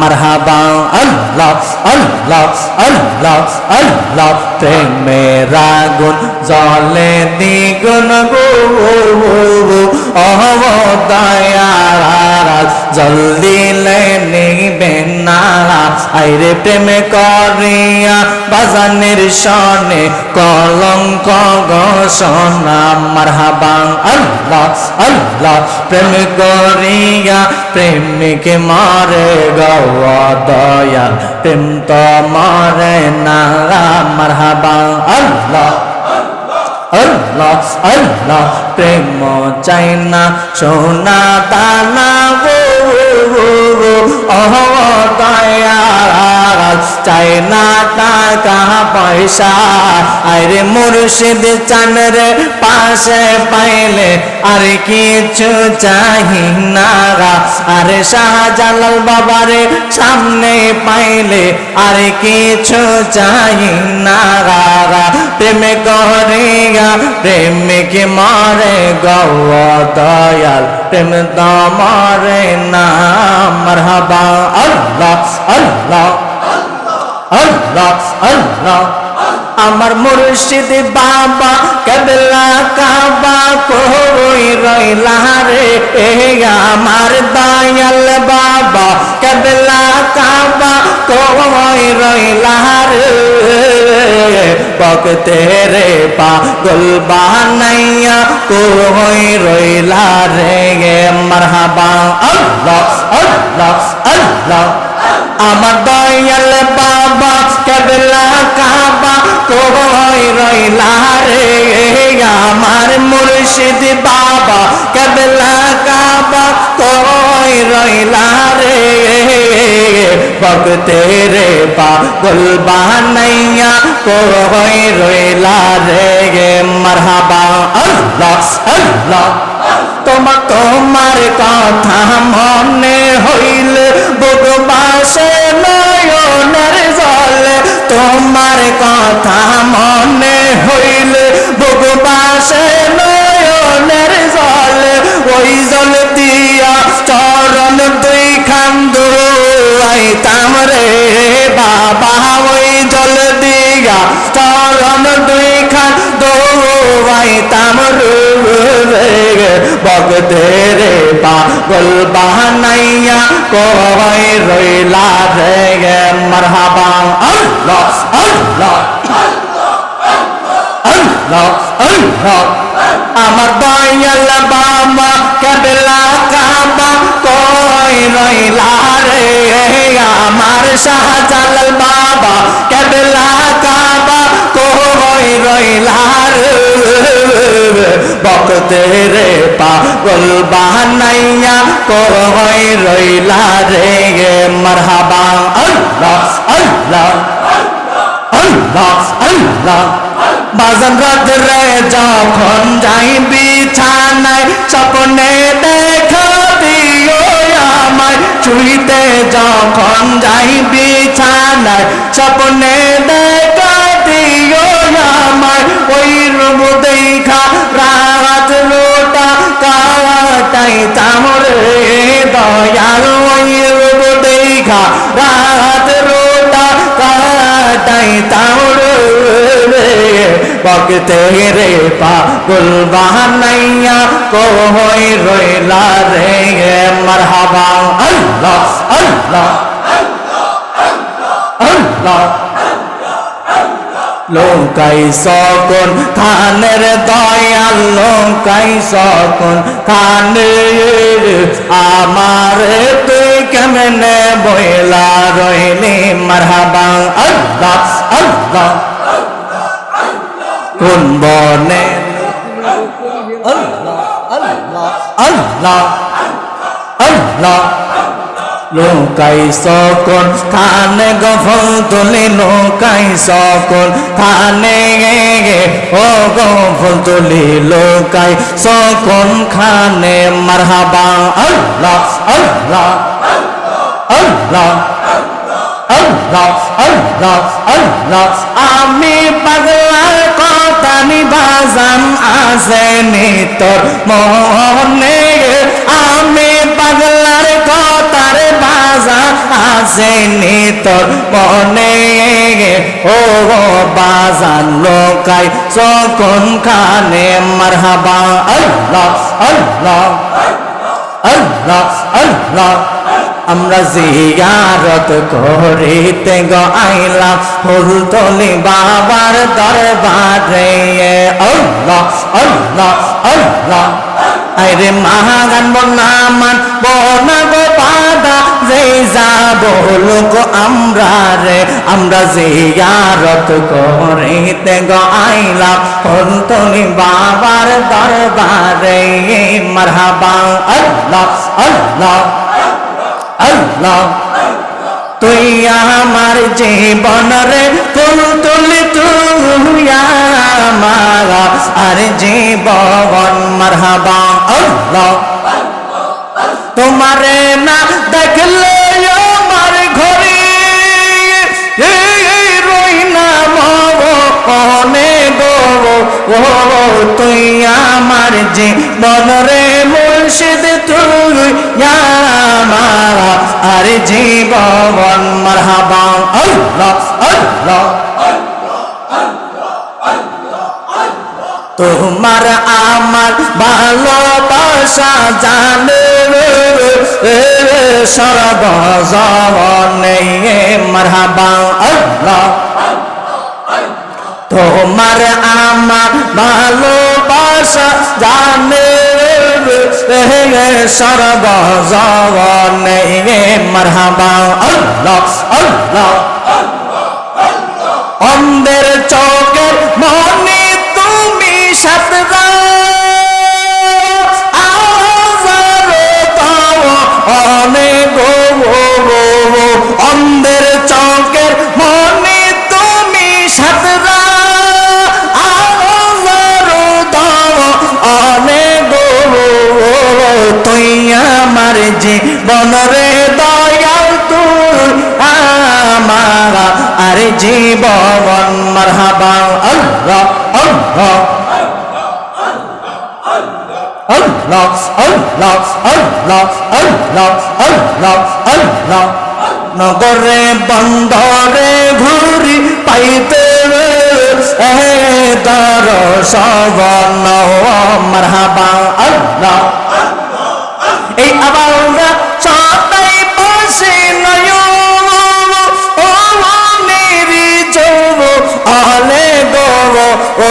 মারহাবা আল্লাহ আল্লাহ আল্লাহ আল্লাহ প্রেমের আগুন জ্বলে দ্বিগুণ গো দয়া জল দিলে নিবে না আইরে প্রেমে করিয়া বাজানের সনে কলঙ্ক ঘোষণা মারহাবা আল্লাহ আল্লাহ প্রেম করিয়া প্রেমিকে মারে গো দয়াল প্রেম তো মারে না মারহাবা আল্লাহ আল্লাহ আল্লাহ প্রেম চাই না সোনা দানা গো দয়া চাই না টাকা পয়সা আরে মুর্শিদ চান রে পাশে পাইলে আর কিছু চাহি না আরে শাহজালাল বাবারে সামনে পাইলে আর কিছু চাহি না প্রেমে করিয়া প্রেমিকে মারে গো দয়াল প্রেম তো মারে না মারহাবা আল্লাহ আল্লাহ আল্লাহ আল্লাহ আমার মুর্শিদ বাবা কেবলা কাবা কই রইলা রে আমার দয়াল বাবা কেবলা কাবা কই রইলা রে বকতে রে পাগল বানাইয়া কই রইলা রে মারহাবা আল্লাহ আল্লাহ আল্লাহ আমার দয়াল বাবা কেবলা কাবা কই রইলা রে আমার মুর্শিদ বাবা কেবলা কাবা কই রইলা রে ভক্তে রে পাগল বানাইয়া কই রইলা রে মারহাবা আল্লাহ আল্লাহ তোমার কথা মনে হইলে বুকবাসে নয়নের জলে তোমার কথা মনে হইলে বুকবাসে নয়নের জলে ওই জল দিয়া চরণ দুই খান দুয়াইতাম রে বাবা ওই জল দিয়া চরণ দুই খান দুয়াইতাম রে ভক্তে রে পাগল বানাইয়া কই রইলা রে মারহাবা আল্লাহ আল্লাহ আল্লাহ আল্লাহ আমার দয়াল বাবা কেবলা কাবা কই রইলা রে আমার শাহজালাল বাবা কেবলা কাবা কই রইলা রে ভক্তে রে পাগল বানাইয়া কই রইলা রে মারহাবা আল্লাহ আল্লাহ আল্লাহ আল্লাহ বাজান রাত রে যখন যাই বিছানায় স্বপ্নে দেখা দিও আমায় শুইতে যখন যাই বিছানায় স্বপ্নে দেখা দিও আমায় ওই রূপ দেখা রাত রোটা কাটাইতাম রে দয়াল ওই রূপ দেখা রাত রোটা কাটাইতাম রে বকতে রে পাগল বানাইয়া কই রইলা রে মারহাবা আল্লাহ আল্লাহ আল্লাহ লোকাই সকন খানের দয়াল লোকাই সকন খানের আমার তুই কেমনে বইলা রইলি মারহাবা আল্লাহ আল্লাহ কোন বনে আল্লাহ আল্লাহ আল্লাহ আল্লাহ লোকাই সকন খানে গফল তুলি লোকাই সকন খানে ও গফল তুলি লোকাই সকন খানে মারহাবা আল্লাহ আল্লাহ আল্লাহ আল্লাহ আল্লাহ আল্লাহ আমি পাগলার কথা নিবাজান আসেনি তোর মনে আমি পাগলার কথার বাজান আসেনি তোর মনে ও বাজান লোকাই সকন খানে মারহাবা আল্লাহ আল্লাহ আল্লাহ আল্লাহ আমরা জিয়ারত করিতে গো আইলাম ফুলতলি বাবার দরবারে আল্লাহ আল্লাহ আল্লাহ আরে মাগান বনামান বনা গো পাদা যেই যাব লোক আমরা রে আমরা জিয়ারত করিতে গো আইলাম ফুলতলি বাবার দরবারে মারহাবা আল্লাহ আল্লাহ আল্লাহ তুই আমার জীবন রে ফুল তুলি তুই আমার আর জীবন মারহাবা আল্লাহ তোমারে না দেখলে আমার ঘরে রই না মনে গো ও তুই আমার জীবন রে মুর্শিদ তুই আমার আর জীবন মারহাবা আল্লাহ আল্লাহ তোমার আমার ভালোবাসা জানে সর্বজনে মারহাবা আল্লাহ তোমার আমার ভালোবাসা জানে সর্বজনে মারহাবা আল্লাহ আল্লাহ অন্ধের চোখের মনে তুমি সাতরা অনেক অন্ধের চোখের মনে তুমি সাতরা অনেক তুই আমার জীবন রে দয়াল তুই আমার আর জীবন মারহাবা আল্লাহ আল্লাহ আল্লাহ আল্লাহ আল্লাহ আল্লাহ আল্লাহ আল্লাহ নগরে বন্দরে ঘুরি পাইতে দর্শন মারহাবা আল্লাহ এই আমরা সবাই বসে নয় ও মেরি যৌব আলে গো ও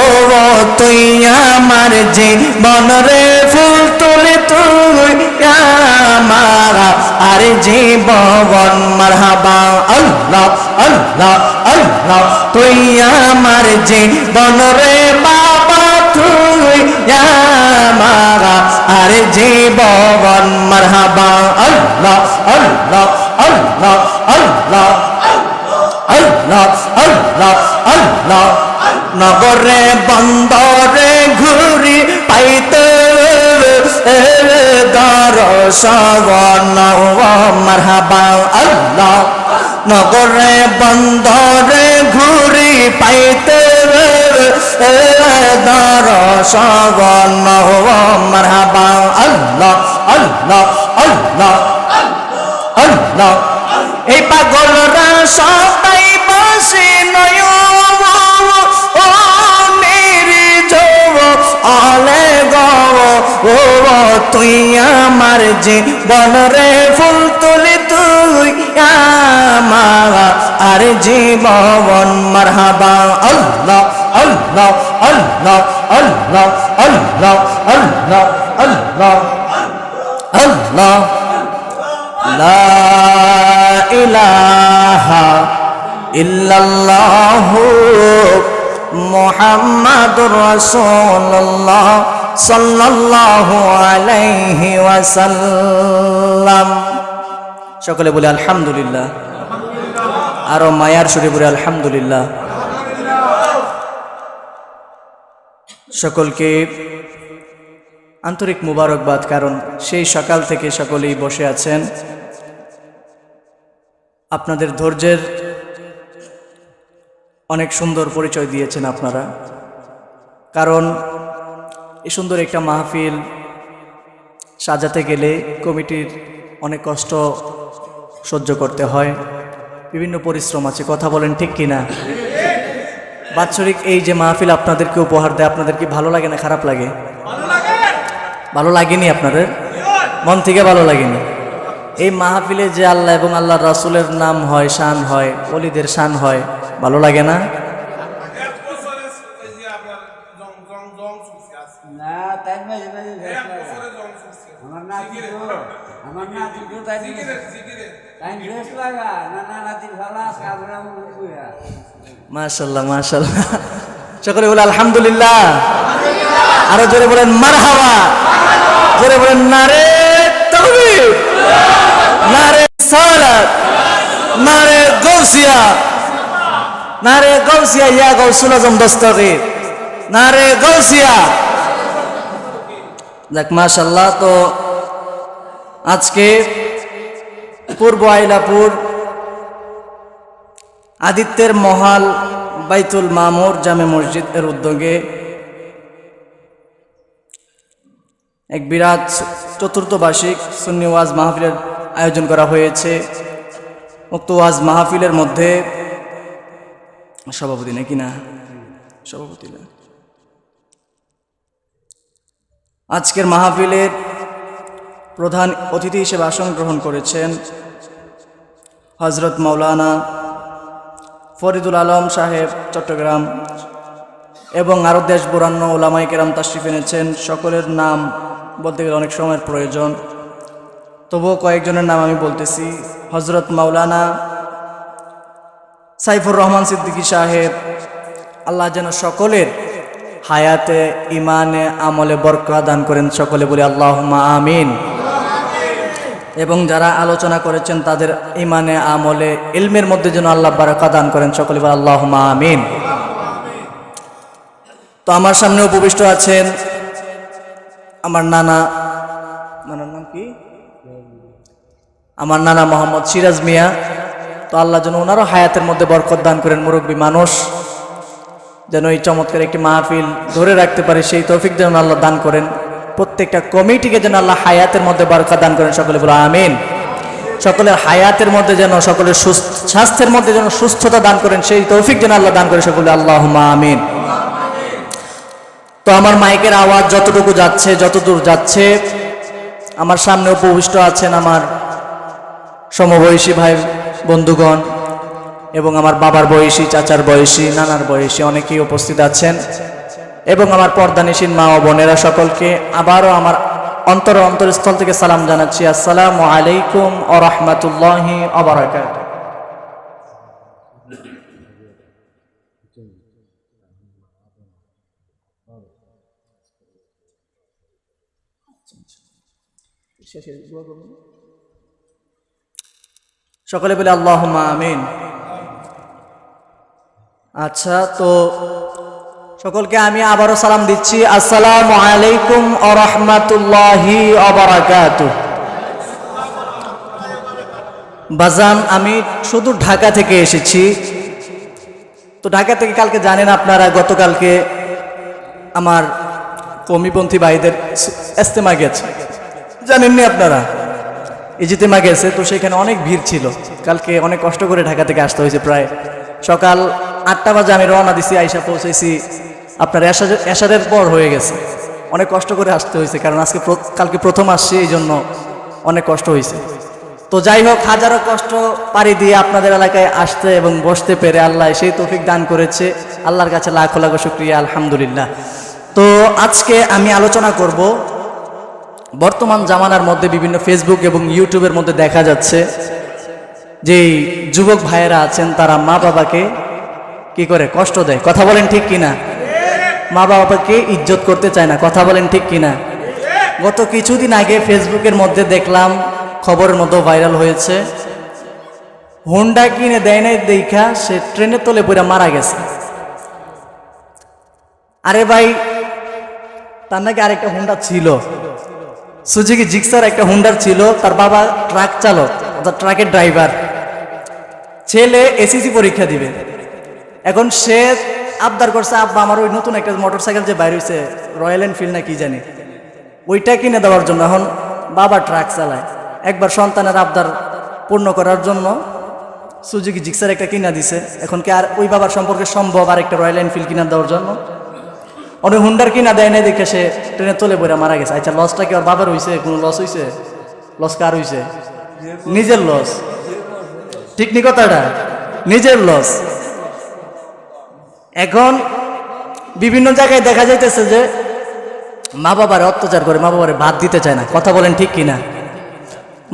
তুই আমার জীবন রে ফুল তুলে তুই আমার আর জীবন মারহাবা আল্লাহ আল্লাহ আল্লাহ তুই আমার জীবন রে বাবা তুই আমার আর জীবন মারহাবা আল্লাহ আল্লাহ আল্লাহ আল্লাহ আল্লাহ আল্লাহ আল্লাহ নগরে বন্দরে ঘুরি পাইতে দর্শন মারহাবা আল্লাহ নগরে বন্দরে ঘুরি পাইতে দর্শন মারহাবা আল্লাহ আল্লাহ আল্লাহ আল্লাহ এই পাগলরা সবাই বসে নয় ও মেরে যৌ আলে গো ও তুই আমার জীবন রে ফুল তুলি তুই আমার আর জীবন মারহাবা আল্লাহ আল্লাহ আল্লাহ আল্লাহ আল্লাহ আল্লাহ আল্লাহ আল্লাহ লা ইলাহা ইল্লাল্লাহু মুহাম্মাদুর রাসূলুল্লাহ সাল্লাল্লাহু আলাইহি ওয়াসাল্লাম। সকলে বলে আলহামদুলিল্লাহ, আরো মায়ার সুরে বলে আলহামদুলিল্লাহ। সকলকে আন্তরিক মুবারকবাদ, কারণ সেই সকাল থেকে সকলেই বসে আছেন। আপনাদের ধৈর্যের অনেক সুন্দর পরিচয় দিয়েছেন আপনারা, কারণ এই সুন্দর একটা মাহফিল সাজাতে গেলে কমিটির অনেক কষ্ট সহ্য করতে হয়, বিভিন্ন পরিশ্রম আছে। কথা বলেন ঠিক কিনা? বাৎসরিক এই যে মাহফিল আপনাদেরকে উপহার দেয়, আপনাদের কি ভালো লাগে না খারাপ লাগে? ভালো লাগেনি? আপনাদের মন থেকে ভালো লাগেনি? এই মাহফিলে যে আল্লাহ এবং আল্লাহ রাসূলের নাম হয়, শান হয়, ওলিদের শান হয়, ভালো লাগে না? মাশাআল্লাহ মাশাআল্লাহ। সকলে বলে আলহামদুলিল্লাহ, আরো জোরে বলেন মারহাবা, জোরে বলেন নারে তাকবীর, নারে সালাত, নারে গাউসিয়া, নারে গাউসিয়া ইয়া গাউসুল আজম দস্তগীর, নারে গাউসিয়া। দেখ মাশাআল্লাহ। তো আজকে পূর্ব আইলাপুর আদিত্যের মহাল বাইতুল মামুর জামে মসজিদ এর উদ্যোগে এক বিরাট চতুর্থ বার্ষিক সুন্নি ওয়াজ মাহফিলের আয়োজন করা হয়েছে। উক্ত ওয়াজ মাহফিলের মধ্যে সভাপতি নাকি না? সভাপতি না। আজকের মাহফিলের প্রধান অতিথি হিসেবে আসন গ্রহণ করেছেন হযরত মাওলানা ফরিদুল আলম সাহেব চট্টগ্রাম, এবং আরও দেশ বরেণ্য উলামায়ে কেরাম তাশরিফ এনেছেন। সকলের নাম বলতে গেলে অনেক সময়ের প্রয়োজন, তবুও কয়েকজনের নাম আমি বলতেছি। হযরত মাওলানা সাইফুর রহমান সিদ্দিকী সাহেব, আল্লাহ যেন সকলের হায়াতে ইমানে আমলে বরকত দান করেন, সকলে বলি আল্লাহুম্মা আমিন। এবং যারা আলোচনা করেছেন তাদের ইমানে আমলে ইলমের মধ্যে যেন আল্লাহ বারাকা দান করেন, সকলে বলি আল্লাহুম্মা আমিন। তো আমার সামনে উপবিষ্ট আছেন আমার নানার নাম কি? আমার নানা মোহাম্মদ সিরাজ মিয়া। তো আল্লাহ যেন ওনারও হায়াতের মধ্যে বরকত দান করেন, মুরব্বী মানুষ যেন এই চমৎকার একটি মাহফিল ধরে রাখতে পারে সেই তৌফিক যেন আল্লাহ দান করেন। প্রত্যেকটা কমিটিকে যেন আল্লাহ হায়াতের মধ্যে বরকত দান করেন, সকলে বলো আমিন। সকলের হায়াতের মধ্যে যেন, সকলের স্বাস্থ্যের মধ্যে যেন সুস্থতা দান করেন, সেই তৌফিক যেন আল্লাহ দান করেন, সকলে আল্লাহুম্মা আমিন। তো আমার মাইকের আওয়াজ যতটুকু যাচ্ছে, যতদূর যাচ্ছে, আমার সামনে উপবিষ্ট আছেন আমার সমবয়সী ভাই বন্ধুগণ, এবং আমার বাবার বয়সী, চাচার বয়সী, নানার বয়সী অনেকেই উপস্থিত আছেন, এবং আমার পর্দানিসীন মা ও বোনেরা, সকলকে আবারও আমার অন্তরস্থল থেকে সালাম জানাচ্ছি। আসসালামু আলাইকুম ওয়া রাহমাতুল্লাহি ওয়া বারাকাতুহু। সকলে বলে আল্লাহুম্মা আমিন। আচ্ছা, তো সকলকে আমি আবারও সালাম দিচ্ছি। আসসালামু আলাইকুম ওয়া রাহমাতুল্লাহি ওয়া বারাকাতুহু। বাজান আমি শুধু ঢাকা থেকে এসেছি। তো ঢাকা থেকে কালকে জানেন আপনারা, গতকালকে আমার কওমিপন্থী ভাইদের ইজতেমা গেছে, জানেননি আপনারা? ইজতেমা গেছে, তো সেখানে অনেক ভিড় ছিল। কালকে অনেক কষ্ট করে ঢাকা থেকে আসতে হয়েছে। প্রায় সকাল 8টা বাজে আমি রওনা দিছি, আইসা পৌঁছেছি আপনার এশারের পর হয়ে গেছে। অনেক কষ্ট করে আসতে হয়েছে, কারণ কালকে প্রথম আসছি, এই জন্য অনেক কষ্ট হয়েছে। তো যাই হোক, হাজারো কষ্ট পাড়ি দিয়ে আপনাদের এলাকায় আসতে এবং বসতে পেরে আল্লাহ সেই তৌফিক দান করেছে। আল্লাহর কাছে লাখো লাখো শুকরিয়া, আলহামদুলিল্লাহ। তো আজকে আমি আলোচনা করব, বর্তমান জামানার মধ্যে বিভিন্ন ফেসবুক এবং ইউটিউবের মধ্যে দেখা যাচ্ছে যেই যুবক ভাইয়েরা আছেন তারা মা বাবাকে কি করে কষ্ট দেয়। কথা বলেন ঠিক কিনা? মা বাবাকে ইজ্জত করতে চায় না। কথা বলেন ঠিক কিনা? গত কিছুদিন আগে ফেসবুকের মধ্যে দেখলাম, খবরের মধ্যে ভাইরাল হয়েছে, হোন্ডা কিনে দেয় নাই দেখা সে ট্রেনের তলে পড়ে মারা গেছে। আরে ভাই, তার নাকি আরেকটা হোন্ডা ছিল, সুজুকি জিক্সার একটা হোন্ডার ছিল। তার বাবা ট্রাক চালক, অর্থাৎ ট্রাকের ড্রাইভার। ছেলে এসএসসি পরীক্ষা দিবে। এখন সে আবদার করছে, আব্বা আমার ওই নতুন একটা মোটরসাইকেল যে বাইর হয়েছে, রয়্যাল এনফিল্ড না কি জানি, ওইটা কিনে দেওয়ার জন্য। এখন বাবা ট্রাক চালায়। একবার সন্তানের আবদার পূর্ণ করার জন্য সুজুকি জিক্সার একটা কিনা দিছে। এখন কি আর ওই বাবার সম্পর্কে সম্ভব আর একটা রয়্যাল এনফিল্ড কিনা দেওয়ার জন্য? অনেক হুন্ডার কিনা দেয় নাই দেখে সে ট্রেনে তলে পড়ে মারা গেছে। আচ্ছা, লসটা কি ওর বাবার হয়েছে? কোনো লস হয়েছে? লস কার হয়েছে? নিজের লস। ঠিক নি কথাটা? নিজের লস। এখন বিভিন্ন জায়গায় দেখা যাইতেছে যে মা বাবারে অত্যাচার করে, মা বাবারে ভাত দিতে চায় না। কথা বলেন ঠিক কিনা?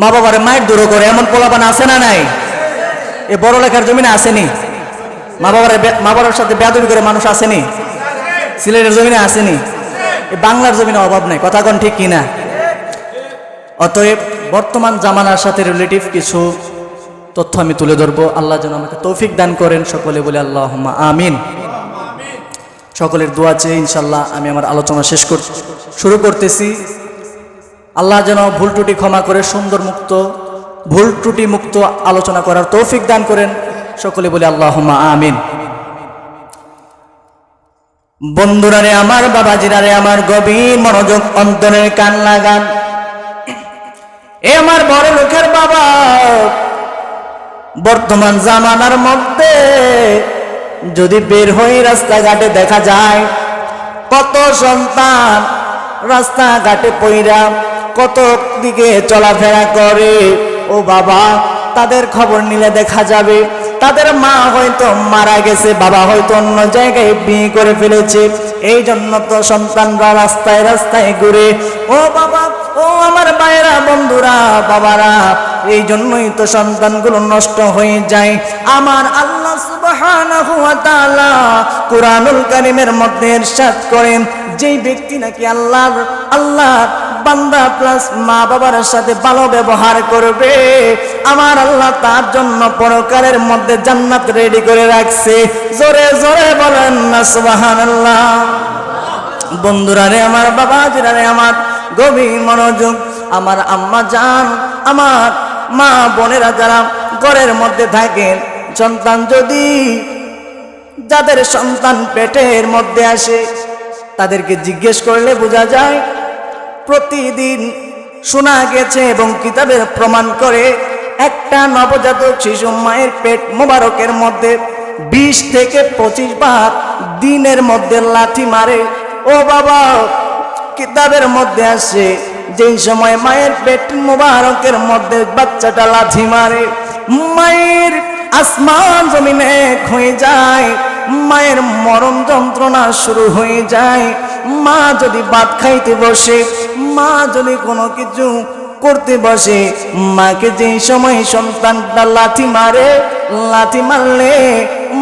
মা বাবারে মায়ের দূর করে, এমন পোলাপান আছে না নাই? এ বড় লেখার জমিনে আসেনি? মা বাবার সাথে বেয়াদবি করে মানুষ আসেনি? সিলেটের জমিনে আসেনি? এই বাংলার জমিনে অভাব নাই। কথা কোন ঠিক কিনা? অতএব বর্তমান জামানার সাথে রিলেটিভ কিছু তথ্য আমি তুলে ধরবো। আল্লাহ যেন আমাকে তৌফিক দান করেন। সকলে বলে আল্লাহুম্মা আমিন। সকলের দোয়া চেয়ে ইনশাল্লাহ আমি আমার আলোচনা শুরু করতেছি। আল্লাহ যেন ভুল ত্রুটি ক্ষমা করে ভুল ত্রুটি মুক্ত আলোচনা করার তৌফিক দান করেন। সকলে বলে আল্লাহুম্মা আমিন। বন্ধুরা রে আমার, বাবাজিরা রে আমার, গভীর মনোযোগ, অন্তরের কান লাগান। এ আমার বড় লোকের বাবা, বর্তমান জামানার মধ্যে যদি বের হয়ে রাস্তাঘাটে দেখা যায় কত সন্তান রাস্তাঘাটে পইরা কত দিকে চলাফেরা করে। ও বাবা, তাদের খবর নিলে দেখা যাবে তাদের মা হয়তো মারা গেছে, বাবা হয়তো অন্য জায়গায় বিয়ে করে ফেলেছে। এই জন্য তো সন্তানরা রাস্তায় রাস্তায় ঘুরে। ও বাবা, ও আমার ভাইয়েরা, বন্ধুরা, বাবারা, এই জন্যই তো সন্তানগুলো নষ্ট হয়ে যায়। আমার আল্লাহ সুবহানাহু ওয়া তাআলা কুরআনুল কারীমের মধ্যে ইরশাদ করেন, যেই ব্যক্তি নাকি আল্লাহ বান্দা প্লাস মা বাবার সাথে ভালো ব্যবহার করবে, আমার আল্লাহ তার জন্য পরকালের মধ্যে জান্নাত রেডি করে রাখছে। জোরে জোরে বলেন না সুবহানাল্লাহ। বন্ধুরা রে আমার, বাবাজিরা রে আমার, গভীর মনোযোগ। আমার আম্মা জান, আমার মা বোনেরা যারা ঘরের মধ্যে থাকেন, সন্তান যদি যাদের সন্তান পেটের মধ্যে আসে তাদেরকে জিজ্ঞেস করলে বোঝা যায়, প্রতিদিন শোনা গেছে এবং কিতাবের প্রমাণ করে, একটা নবজাতক শিশু মায়ের পেট মোবারকের মধ্যে 20 থেকে 25 বার দিনের মধ্যে লাথি মারে। ও বাবা, কিতাবের মধ্যে আসে যেই সময় মায়ের পেট মোবারকের মধ্যে বাচ্চাটা লাথি মারে, মায়ের আসমান জমিনে হয়ে যায়, মায়ের মরণ যন্ত্রণা শুরু হয়ে যায়। মা যদি ভাত খাইতে বসে, মা যদি কোনো কিছু করতে বসে, মাকে যেই সময় সন্তানটা লাথি মারলে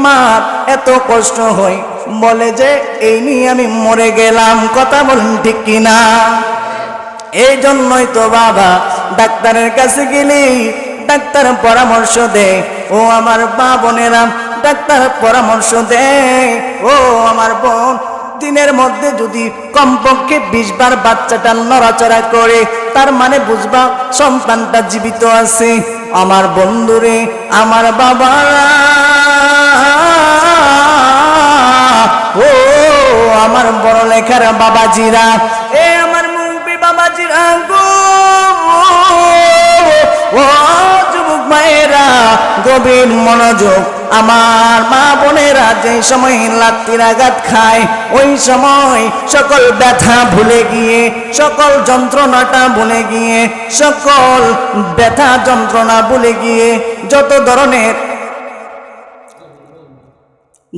মার এত কষ্ট হয়, বলে যে এই নিয়ে আমি মরে গেলাম। কথা বলেন ঠিক কিনা? এই জন্যই তো বাবা ডাক্তারের কাছে গেলে ডাক্তার পরামর্শ দেয়। ও আমার মা বোনেরা, ডাক্তার পরামর্শ দেয়, ও আমার বোন, দিনের মধ্যে যদি কমপক্ষে 20 বার বাচ্চাটা নড়াচড়া করে, তার মানে বুঝবা সন্তানটা জীবিত আছে। আমার বন্ধুরে, আমার বাবারা, ও আমার বড় লেখার বাবাজিরা, এ আমার মুরব্বি বাবাজিরা গো, ও যুবক মায়েরা, গভীর মনোযোগ। আমার মা বোনেরা যে সময় লাত্তির আঘাত খায়, ওই সময় সকল ব্যথা ভুলে গিয়ে, সকল যন্ত্রণাটা ভুলে গিয়ে, সকল ব্যথা যন্ত্রণা ভুলে গিয়ে,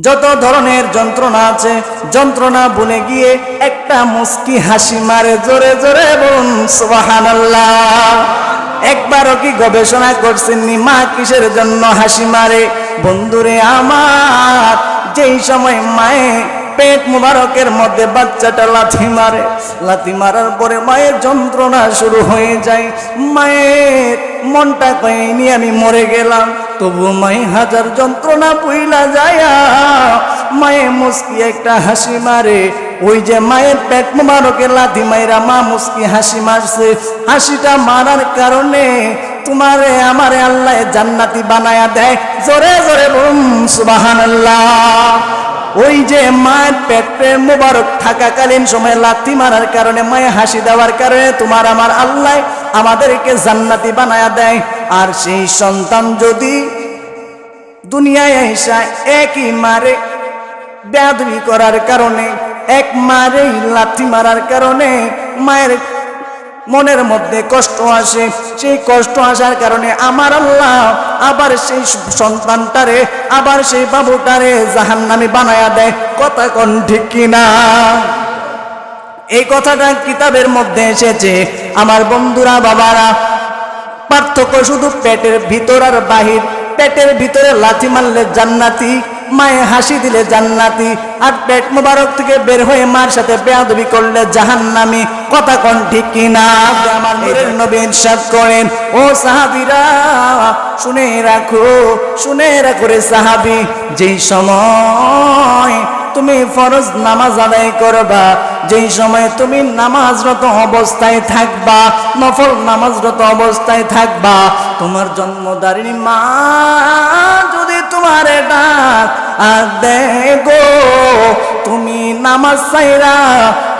যত ধরনের যন্ত্রণা আছে, যন্ত্রণা ভুলে গিয়ে একটা মুস্কি হাসি মারে। জোরে জোরে বলুন সুবহানাল্লাহ। একবারও কি গবেষণা করছেননি মা কিসের জন্য হাসি মারে? বন্ধুরে আমার, যেই সময় মায়ে পেট মুবারকের মধ্যে বাচ্চাটা লাথি মারে, লাথি মারার পরে মায়ের যন্ত্রণা শুরু হয়ে যায়। মায়ের মনটা কয়নি আমি মরে গেলাম, তবু মায়ে হাজার যন্ত্রণা পুইলা যায়, মায়ে মুস্কি একটা হাসি মারে। ওই যে মায়ের পেট মুবারকের লাথি মাইরা মা মুস্কি হাসি মারছে, হাসিটা মারার কারণে তোমারে আমারে আল্লাহ জান্নাতি বানায়া দেয়। জোরে জোরে বলুন সুবহানাল্লাহ। ওই যে মায়ের পেটে মুবারক থাকাকালীন সময় লাথি মারার কারণে, মায়ে হাসি দেওয়ার কারণে তোমার আমার আল্লাহ আমাদেরকে জান্নাতি বানায়া দেয়। আর সেই সন্তান যদি দুনিয়ায় আইসা একই মারে বেয়াদবি করার কারণে, এক মারে লাথি মারার কারণে মায়ের মনের মধ্যে কষ্ট আসে, সেই কষ্ট আসার কারণে আমার আল্লাহ আবার সেই সন্তানটারে, আবার সেই বাবুটারে জাহান্নামী বানায়া দেয়। কথা কোন ঠিক কিনা? এই কথাটা কিতাবের মধ্যে এসেছে। আমার বন্ধুরা, বাবারা, পার্থক্য শুধু পেটের ভিতর আর বাহির। পেটের ভিতরে লাথি মারলে জান্নাতি, মায়ে হাসি দিলে জান্নাতি, আর পেট মুবারক থেকে বের হয়ে মার সাথে বেয়াদবি করলে জাহান্নামী। কথা কোন ঠিক কিনা? আমার নূরের নবী ইরশাদ করেন, ও সাহাবীরা শুনে রাখো, শুনে রাখো রে সাহাবী, যেই সময় তুমি ফরজ নামাজ আদায় করবা, যেই সময় তুমি নামাজরত অবস্থায় থাকবা, নফল নামাজরত অবস্থায় থাকবা, তোমার জন্মদারিণী মা যদি তোমারে ডাক আর দেখো তুমি নামাজ চাইরা,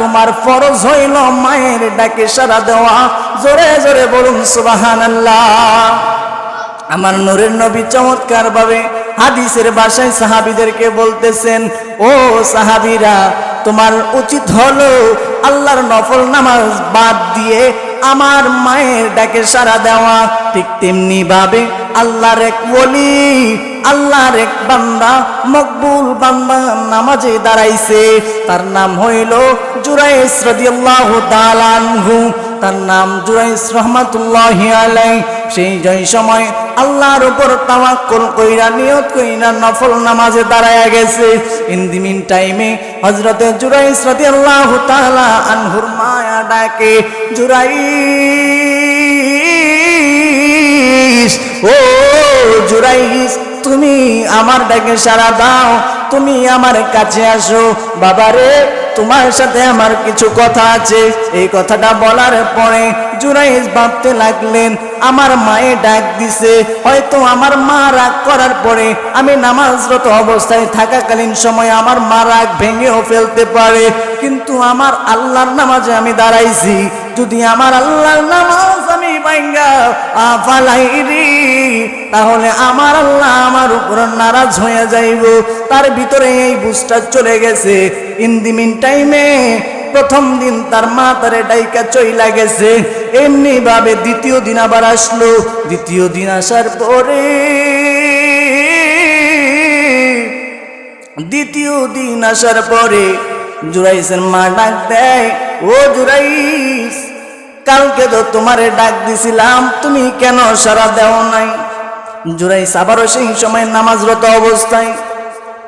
তোমার ফরজ হইল মায়ের ডাকে সাড়া দেওয়া। জোরে জোরে বলুন সুবহানাল্লাহ। আমার নূরের নবী চমৎকার ভাবে হাদিসের ভাষায় সাহাবীদেরকে বলতেছেন, ও সাহাবীরা, তোমার উচিত হলো আল্লাহর নফল নামাজ বাদ দিয়ে আমার মায়ের ডাকে সাড়া দেওয়া। ঠিক তেমনি ভাবে আল্লাহর এক ওলি, আল্লাহর এক বান্দা, মকবুল বান্দা নামাজে দাঁড়াইছে। তার নাম হইল জুরাইস রাদিয়াল্লাহু তাআলা আনহু। তার নাম জুরাইস রাহমাতুল্লাহি আলাইহি। সেই যেই সময় আল্লাহর উপর তাওয়াক্কুল কইরা নিয়ত কইরা নফল নামাজে দাঁড়ায়া গেছে, ইন দি মিন টাইমে হযরতে জুরাইস রাদিয়াল্লাহু তাআলা আনহুর মায়া ডাকে, জুরাইস, ও জুরাইস, তুমি আমার ডাকে সাড়া দাও, তুমি আমার কাছে আসো। বাবারে, তোমার সাথে আমার কিছু কথা আছে। এই কথাটা বলার পরে জুরাইস ভাবতে লাগলেন, আমার মায়ে ডাক দিছে, হয়তো আমার মা রাগ করার পরে আমি নামাজরত অবস্থায় থাকাকালীন সময় আমার মা রাগ ভেঙেও ফেলতে পারে, কিন্তু আমার আল্লাহর নামাজে আমি দাঁড়াইছি, যদি আমার আল্লাহর নামাজ আমি ভাঙ্গা ফালাইরি, তাহলে আমার আল্লাহ আমার উপর নারাজ হয়ে যাইব। তার ভিতরে এই বুঝটা চলে গেছে। ইন দি মিন টাইমে প্রথম দিন তার মা তারে ডাইকা চইলা গেছে, এমনি ভাবে দ্বিতীয় দিন আবার আসলো। দ্বিতীয় দিন আসার পরে জুরাইসের মা ডাক দেয়, ও জুরাইস, কালকে তো তোমারে ডাক দিছিলাম, তুমি কেন সাড়া দেও নাই? জুরাইস আবারও সেই সময় নামাজরত অবস্থায়,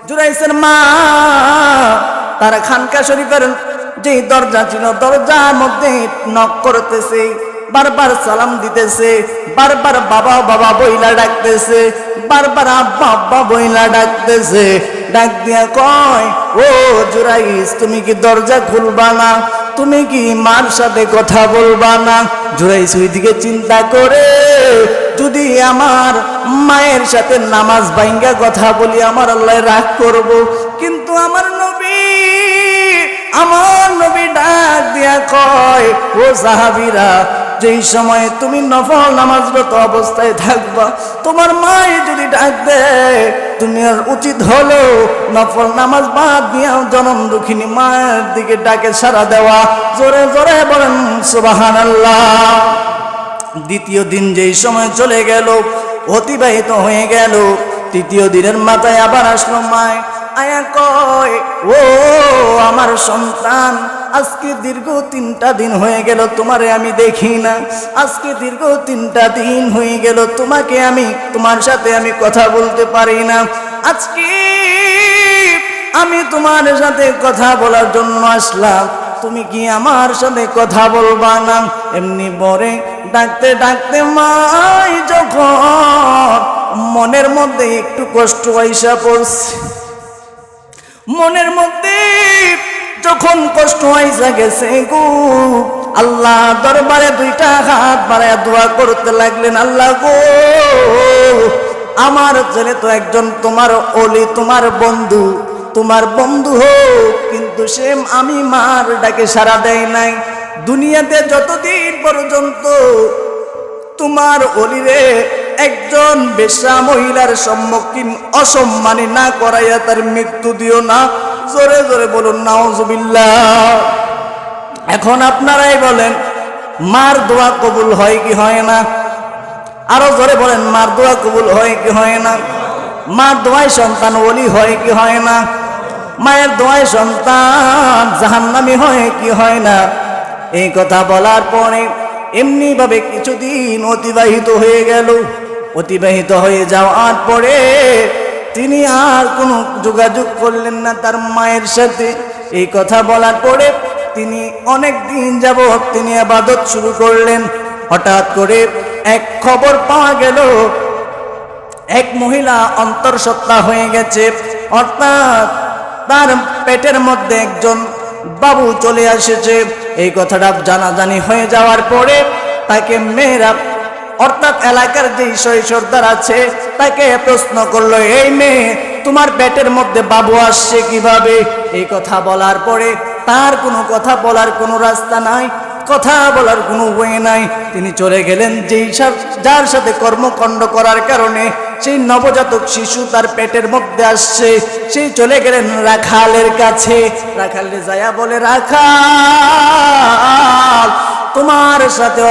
জুরাইসের মা তার খানকা শরীফের যে দরজা ছিল, দরজার মধ্যে নক করতেছে, বারবার সালাম দিতেছে, বারবার বাবা বাবা বইলা ডাকতেছে, বারবার আব্বা আব্বা বইলা ডাকতেছে। ডাক দিয়া কয়, ও জুরাইস, তুমি কি দরজা খুলবা না? তুমি কি মার সাথে কথা বলবা না? জুরাইস ওইদিকে চিন্তা করে যদি আমার মায়ের সাথে নামাজ ভাঙ্গা কথা বলি আমার আল্লাহ রাগ করব। কিন্তু আমার নবী ডাক দিয়া কয়, ও সাহাবীরা, যেই সময় তুমি নফল নামাজরত অবস্থায় থাকবা, তোমার মায়ে যদি ডাক দেয়, তুমি আর উচিত হলো নফল নামাজ বাদ দিয়া জনম দুঃখিনী মায়ের দিকে ডাকে সাড়া দেওয়া। জোরে জোরে বলেন সুবহানাল্লাহ। দ্বিতীয় দিন যেই সময় চলে গেল, অতিবাহিত হয়ে গেল, তৃতীয় দিনের মাথায় আবার আসলো মায়, আয়া কয়, ও আমার সন্তান, আজকে দীর্ঘ 3টা দিন হয়ে গেল তোমারে আমি দেখি না। আজকে দীর্ঘ 3টা দিন হয়ে গেল তোমার সাথে আমি কথা বলতে পারি না। আজকে আমি তোমার সাথে কথা বলার জন্য আসলাম, তুমি কি আমার সাথে কথা বলবা না? এমনি বলে ডাকতে ডাকতে মাই যখন মনের মধ্যে একটু কষ্ট আইসা পড়ছে, মনের মধ্যে যখন কষ্ট আইসা গেছে গো, আল্লাহ দরবারে 2টা হাত বাড়ায় দোয়া করতে লাগলেন, আল্লাহ গো, আমার ছেলে তো একজন তোমার ওলি, তোমার বন্ধু হোক, কিন্তু সে আমি মার ডাকে সাড়া দেয় নাই। দুনিয়াতে যতদিন পর্যন্ত তোমার ওলিরে একজন বেশ্যা মহিলার সম্মুখীন অসম্মানী না করাইয়া তার মৃত্যু দিও না। জোরে জোরে বলুন নাউজুবিল্লাহ। এখন আপনারাই বলেন, মার দোয়া কবুল হয় কি হয় না? আরো জোরে বলেন, মার দোয়া কবুল হয় কি হয় না? মার দোয়ায় সন্তান ওলি হয় কি হয় না? মায়ের দোয়ায় সন্তান জাহান্নামী হয় কি হয় না? এই কথা বলার পরে এমনি ভাবে কিছুদিন অতিবাহিত হয়ে গেল। অতিবাহিত হয়ে যাওয়ার পরে তিনি আর কোনো যোগাযোগ করলেন না তার মায়ের সাথে। এই কথা বলার পরে তিনি অনেক দিন যাবত তিনি ইবাদত শুরু করলেন। হঠাৎ করে এক খবর পাওয়া গেল, এক মহিলা অন্তঃসত্ত্বা হয়ে গেছে, অর্থাৎ তার পেটের মধ্যে একজন বাবু চলে এসেছে। এই কথাটা জানাজানি হয়ে যাওয়ার পরে তাকে মেয়েরা, অর্থাৎ এলাকার যে সর্দার আছে, তাকে প্রশ্ন করলো, এই মেয়ে, তোমার পেটের মধ্যে বাবু আসছে কিভাবে? এই কথা বলার পরে তার কোনো কথা বলার কোনো রাস্তা নাই, কথা বলার কোনো ওয়ে নাই। তিনি চলে গেলেন যার সাথে কর্মকাণ্ড করার কারণে সেই নবজাতক শিশু তার পেটের মধ্যে আসছে, সেই চলে গেলেন রাখালের কাছে। রাখালে যায়া বলে, রাখাল, তোমার সাথে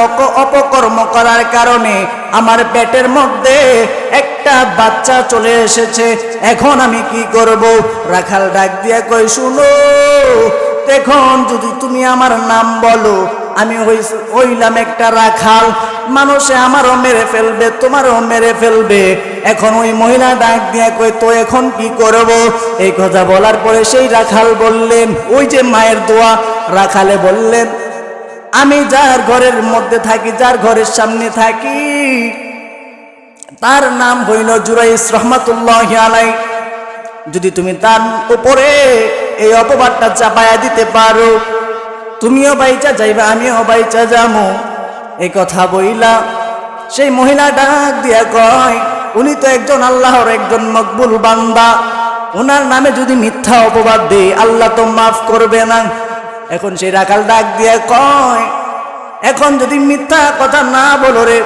অপকর্ম করার কারণে আমার পেটের মধ্যে একটা বাচ্চা চলে এসেছে, এখন আমি কি করব? রাখাল ডাক দিয়া কই, শুনো, এখন যদি তুমি আমার নাম বলো, আমি হইলাম একটা রাখাল, মানুষে আমারও মেরে ফেলবে, তোমারও মেরে ফেলবে। এখন ওই মহিলা ডাক দিয়া কই, তো এখন কি করব? এই কথা বলার পরে সেই রাখাল বললেন, ওই যে মায়ের দোয়া, রাখালে বললেন, আমি যার ঘরের মধ্যে থাকি, যার ঘরের সামনে থাকি, তার নাম হইল জুরাইস রহমাতুল্লাহি আলাইহি। যদি তুমি তার উপরে এই অপবাদটা চাপায়া দিতে পারো, তুমিও বাইচা যাইবা, আমিও বাইচা যাবো। এই কথা বইলা সেই মহিলা ডাক দিয়া কয়, উনি তো একজন আল্লাহর একজন মকবুল বান্দা, ওনার নামে যদি মিথ্যা অপবাদ দেই, আল্লাহ তো মাফ করবে না। এখন সেই রাখাল ডাক দিয়া কয়, এখন যদি মিথ্যা কথা না বলো রে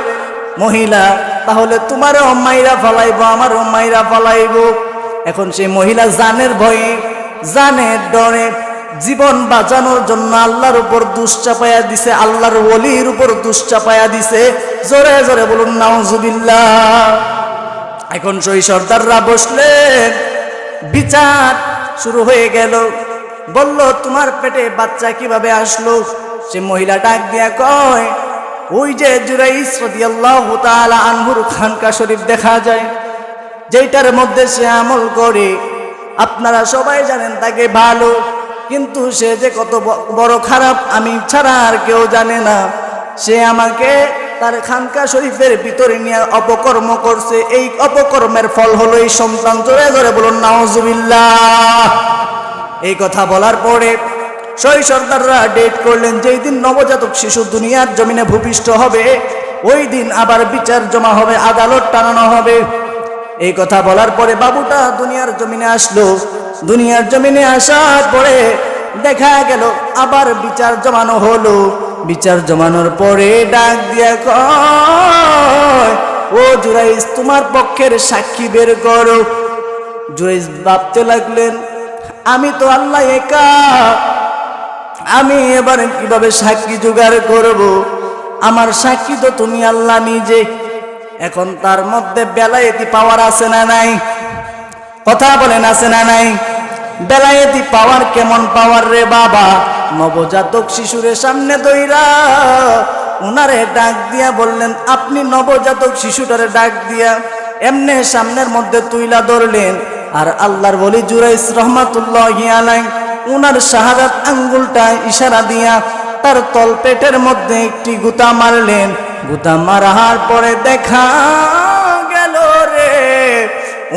মহিলা, তাহলে তোমারও মাইরা ফলাইব, আমারও মাইরা ফলাইব। এখন সেই মহিলা জানের ভয়ে, জানের ডরে, জীবন বাঁচানোর জন্য আল্লাহর উপর দোষ চাপায়া দিছে, আল্লাহর ওলির উপর দোষ চাপায়া দিছে। জোরে জোরে বলুন নাউজুবিল্লাহ। এখন সেই সর্দাররা বসলেন, বিচার শুরু হয়ে গেল। বলল, তোমার পেটে বাচ্চা কিভাবে আসলো? সে মহিলা ডাক দিয়া কয়, ওই যে জুরাইস রাদিয়াল্লাহু তাআলা আনহুর খানকা শরীফ দেখা যায়, যেটার মধ্যে সে আমল করে, আপনারা সবাই জানেন তাকে ভালো, কিন্তু সে যে কত বড় খারাপ আমি ছাড়া আর কেউ জানে না। সে আমাকে তার খানকা শরীফের ভিতরে নিয়ে অপকর্ম করছে, এই অপকর্মের ফল হলো এই সন্তান। জোরে জোরে বলুন নাউজুবিল্লাহ। এই কথা বলার পরে সেই সর্দাররা ডেট করলেন, যেই দিন নবজাতক শিশু দুনিয়ার জমিনে ভূপিষ্ঠ হবে, ওই দিন আবার বিচার জমা হবে, আদালত টানানো হবে। এই কথা বলার পরে বাবুটা দুনিয়ার জমিনে আসলো। দুনিয়ার জমিনে আসার পরে দেখা গেল আবার বিচার জমানো হলো। বিচার জমানোর পরে ডাক দিয়া কয়, ও জুরাইজ, তোমার পক্ষের সাক্ষী বের করো। জুরাইজ ভাবতে লাগলেন, আমি তো আল্লাহ একা, আমি এবার কিভাবে সাক্ষী জোগাড় করব? আমার সাক্ষী তো তুমি আল্লাহ নিজে। এখন তার মধ্যে বেলায়েতি পাওয়ার আছে না নাই? কথা বলেন, আছে না নাই? বেলায়েতি পাওয়ার কেমন পাওয়ার রে বাবা? নবজাতক শিশুরের সামনে দইরা উনারে ডাক দিয়া বললেন, আপনি নবজাতক শিশুটারে ডাক দিয়া এমনে সামনের মধ্যে তুইলা ধরলেন। আর আল্লাহর ওলি জুরাইজ রহমাতুল্লাহি আলাইহি উনার শাহাদাত আঙ্গুলটা ইশারা দিয়া তার তল পেটের মধ্যে একটি গুতা মারলেন। গুতা মারার পরে দেখা গেল রে